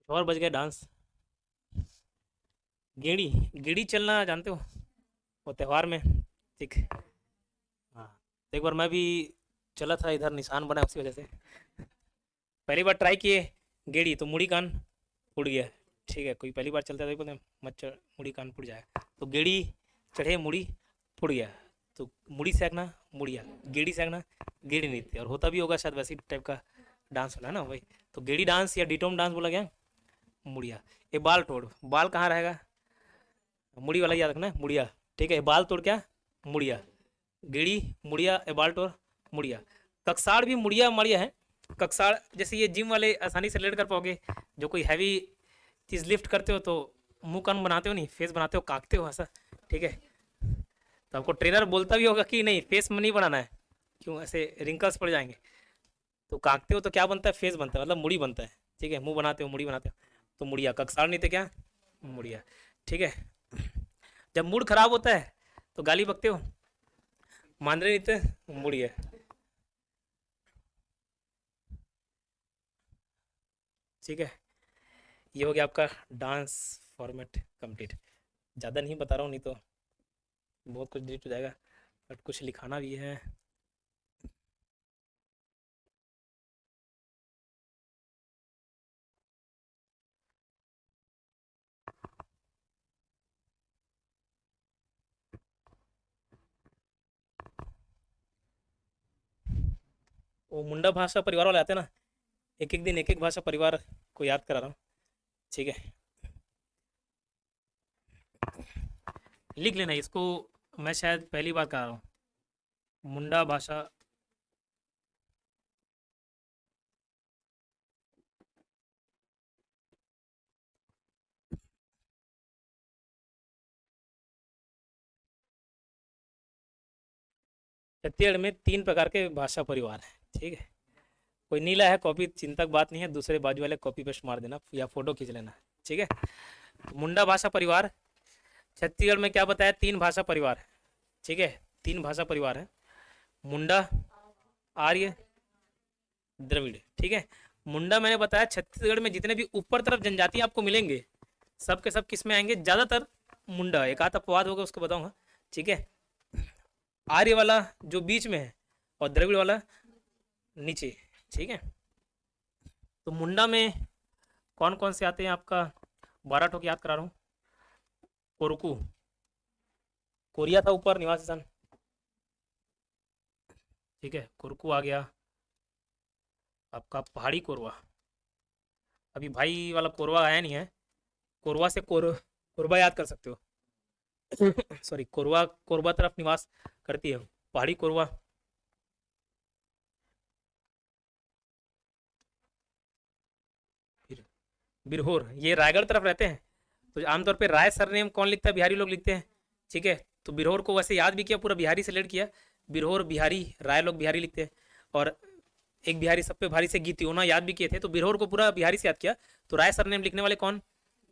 और बच गया डांस। गेड़ी, गेड़ी चलना जानते हो, वो त्यौहार में। ठीक। हाँ, एक बार मैं भी चला था इधर, निशान बना उसी वजह से। पहली बार ट्राई किए गेड़ी तो मुड़ी कान फूट गया। ठीक है, कोई पहली बार चलता है तो बोलते हैं मत चढ़, मुड़ी कान फूट जाएगा। तो गेड़ी चढ़े, मुड़ी फूट गया। तो मुड़ी सेकना, मुड़िया, गेड़ी सेकना, गेड़ी नृत्य। और होता भी होगा शायद वैसी टाइप का डांस होना है ना वही। तो गेड़ी डांस या डिटोम डांस बोला गया, मुड़िया। ये बाल तोड़, बाल कहाँ रहेगा, मुड़ी वाला याद रखना है, मुड़िया। ठीक है, बाल तोड़ क्या, मुड़िया। गेड़ी, मुड़िया, ए बाल तोड़, मुड़िया। ककसाड़ भी मुड़िया मड़िया है। ककसाड़ जैसे ये जिम वाले आसानी से रिलेट कर पाओगे, जो कोई हैवी चीज़ लिफ्ट करते हो तो मुंह कान बनाते हो, नहीं फेस बनाते हो, काकते हो ऐसा। ठीक है, तो आपको ट्रेनर बोलता भी होगा कि नहीं फेस में नहीं बनाना है, क्यों ऐसे रिंकल्स पड़ जाएंगे। तो काकते हो तो क्या बनता है, फेस बनता है, मतलब मुड़ी बनता है। ठीक है, मुंह बनाते हो, मुड़ी बनाते हो, तो मुड़िया। ककसाड़ नहीं थे क्या, मुड़िया। ठीक है, जब मूड खराब होता है तो गाली बकते हो, मांदरे नहीं थे, मुड़िया। ठीक है, ये हो गया आपका डांस फॉर्मेट कंप्लीट। ज़्यादा नहीं बता रहा हूँ, नहीं तो बहुत कुछ डिलीट हो जाएगा, बट कुछ लिखाना भी है। वो मुंडा भाषा परिवार वाले आते हैं ना, एक एक दिन एक एक भाषा परिवार को याद करा रहा हूँ। ठीक है, लिख लेना इसको, मैं शायद पहली बार करा रहा हूँ। मुंडा भाषा छत्तीसगढ़ में 3 प्रकार के भाषा परिवार हैं। ठीक है, कोई नीला है कॉपी, चिंता की बात नहीं है, दूसरे बाजू वाले कॉपी पेस्ट मार देना या फोटो खींच लेना। ठीक है, तो मुंडा भाषा परिवार छत्तीसगढ़ में क्या बताया, 3 भाषा परिवार है। ठीक है, 3 भाषा परिवार है, मुंडा, आर्य, द्रविड़। ठीक है, मुंडा मैंने बताया छत्तीसगढ़ में जितने भी ऊपर तरफ जनजाति आपको मिलेंगे, सब के सब किस में आएंगे, ज्यादातर मुंडा, एक आध अपवाद होगा उसको बताऊंगा। ठीक है, आर्य वाला जो बीच में है और द्रविड़ वाला नीचे। ठीक है, तो मुंडा में कौन कौन से आते हैं आपका, 12 ठोक याद करा रहा हूँ। कोरकू, कोरिया था ऊपर निवासी स्थान। ठीक है, कोरकू आ गया आपका, पहाड़ी कोरवा, अभी भाई वाला कोरवा आया नहीं है, कोरवा से कोरबा याद कर सकते हो। सॉरी, कोरवा कोरबा तरफ निवास करती है, पहाड़ी कोरवा। फिर बिरहोर, ये रायगढ़ तरफ रहते हैं। तो आमतौर पे राय सरनेम कौन लिखता है? बिहारी लोग लिखते हैं, ठीक है। तो बिरहोर को वैसे याद भी किया, पूरा बिहारी से लेट किया, बिरहोर बिहारी, राय लोग बिहारी लिखते हैं। और एक बिहारी सब पे भारी से गीतियोना याद भी किए थे, तो बिरहोर को पूरा बिहारी से याद किया। तो राय सरनेम लिखने वाले कौन?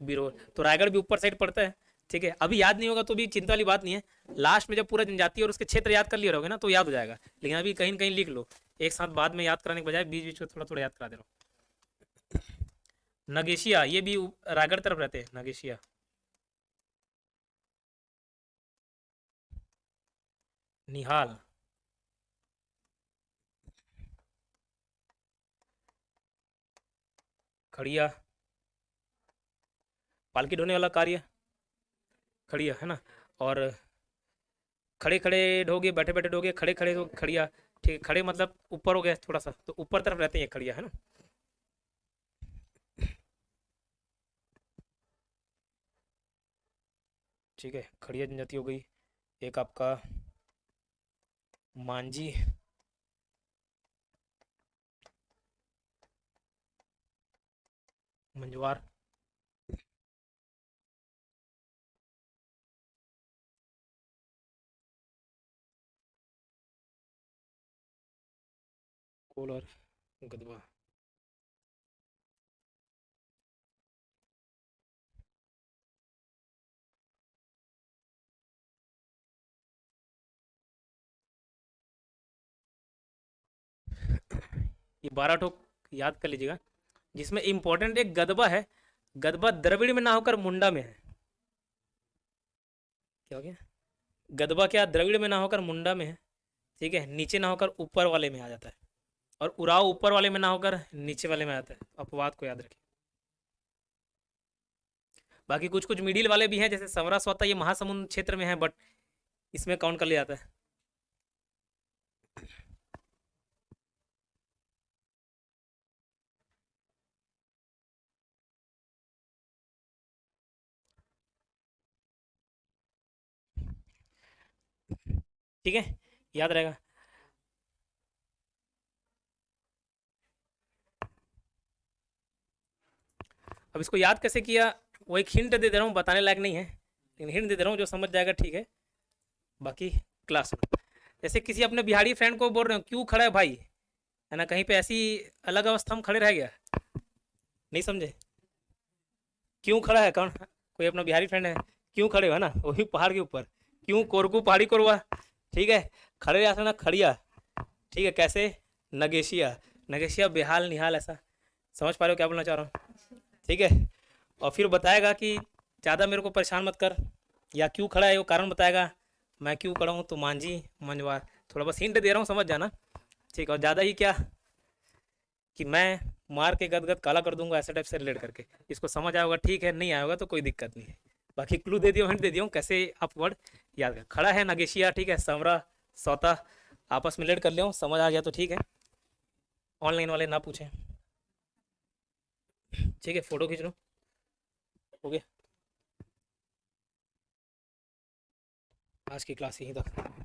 बिरहोर। तो रायगढ़ भी ऊपर साइड पड़ता है, ठीक है। अभी याद नहीं होगा तो भी चिंता वाली बात नहीं है, लास्ट में जब पूरा जनजाति और उसके क्षेत्र याद कर लिए रहोगे ना तो याद हो जाएगा। लेकिन अभी कहीं न कहीं लिख लो, एक साथ बाद में याद कराने के बजाय बीच बीच में थोड़ा थोड़ा याद करा दे रहा हूँ। नगेशिया, ये भी रायगढ़ तरफ रहते हैं, नगेशिया। निहाल, खड़िया, पालकी ढोने वाला कार्य खड़िया है ना। और खड़े खड़े ढोगे, बैठे बैठे ढोगे, खड़े खड़े हो खड़िया, ठीक है। खड़े मतलब ऊपर हो गया थोड़ा सा, तो ऊपर तरफ रहते हैं ये खड़िया, है ना। ठीक है, खड़िया जनजाति हो गई। एक आपका मांझी, मंजवार, कोलर, गदवा। ये 12 ठोक याद कर लीजिएगा, जिसमें इंपॉर्टेंट एक गदबा है। गदबा द्रविड़ में ना होकर मुंडा में है। क्या हो गया? गदबा क्या द्रविड़ में ना होकर मुंडा में है, ठीक है। नीचे ना होकर ऊपर वाले में आ जाता है, और उराव ऊपर वाले में ना होकर नीचे वाले में आता है। अपवाद को याद रखिए। बाकी कुछ कुछ मिडिल वाले भी हैं, जैसे सवरा स्वता, ये महासमुंद क्षेत्र में है, बट इसमें काउंट कर लिया जाता है। ठीक है, याद रहेगा। अब इसको याद कैसे किया, वो एक हिंट दे दे रहा हूँ, बताने लायक नहीं है, लेकिन हिंट दे दे रहा हूँ, जो समझ जाएगा ठीक है। बाकी क्लास में जैसे किसी अपने बिहारी फ्रेंड को बोल रहे हो क्यों खड़ा है भाई, है ना, कहीं पे ऐसी अलग अवस्था में खड़े रह गया, नहीं समझे? क्यों खड़ा है, कौन? कोई अपना बिहारी फ्रेंड है, क्यों खड़े हो, है ना, वही पहाड़ के ऊपर। क्यों कोरकू पहाड़ी कोरवा, ठीक है। खड़े रहा ना, खड़िया, ठीक है। कैसे? नगेशिया, नगेशिया बेहाल निहाल, ऐसा समझ पा रहे हो क्या बोलना चाह रहा हूँ, ठीक है। और फिर बताएगा कि ज़्यादा मेरे को परेशान मत कर, या क्यों खड़ा है वो कारण बताएगा, मैं क्यों खड़ा हूँ, तो मांझी मंजवार। थोड़ा बस हिंट दे रहा हूँ, समझ जाना, ठीक है। और ज़्यादा ही क्या कि मैं मार के गदगद काला कर दूंगा, ऐसे टाइप से रिलेट करके इसको समझ आया होगा, ठीक है। नहीं आया होगा तो कोई दिक्कत नहीं है। बाकी क्लू दे दियो, हिंट दे दियो कैसे आप वर्ड याद कर। खड़ा है नगेशिया, ठीक है। समरा सौता आपस में रिलेट कर लिया, समझ आ गया तो ठीक है। ऑनलाइन वाले ना पूछें, ठीक है। फोटो खींच लो, हो गया। आज की क्लास यहीं तक।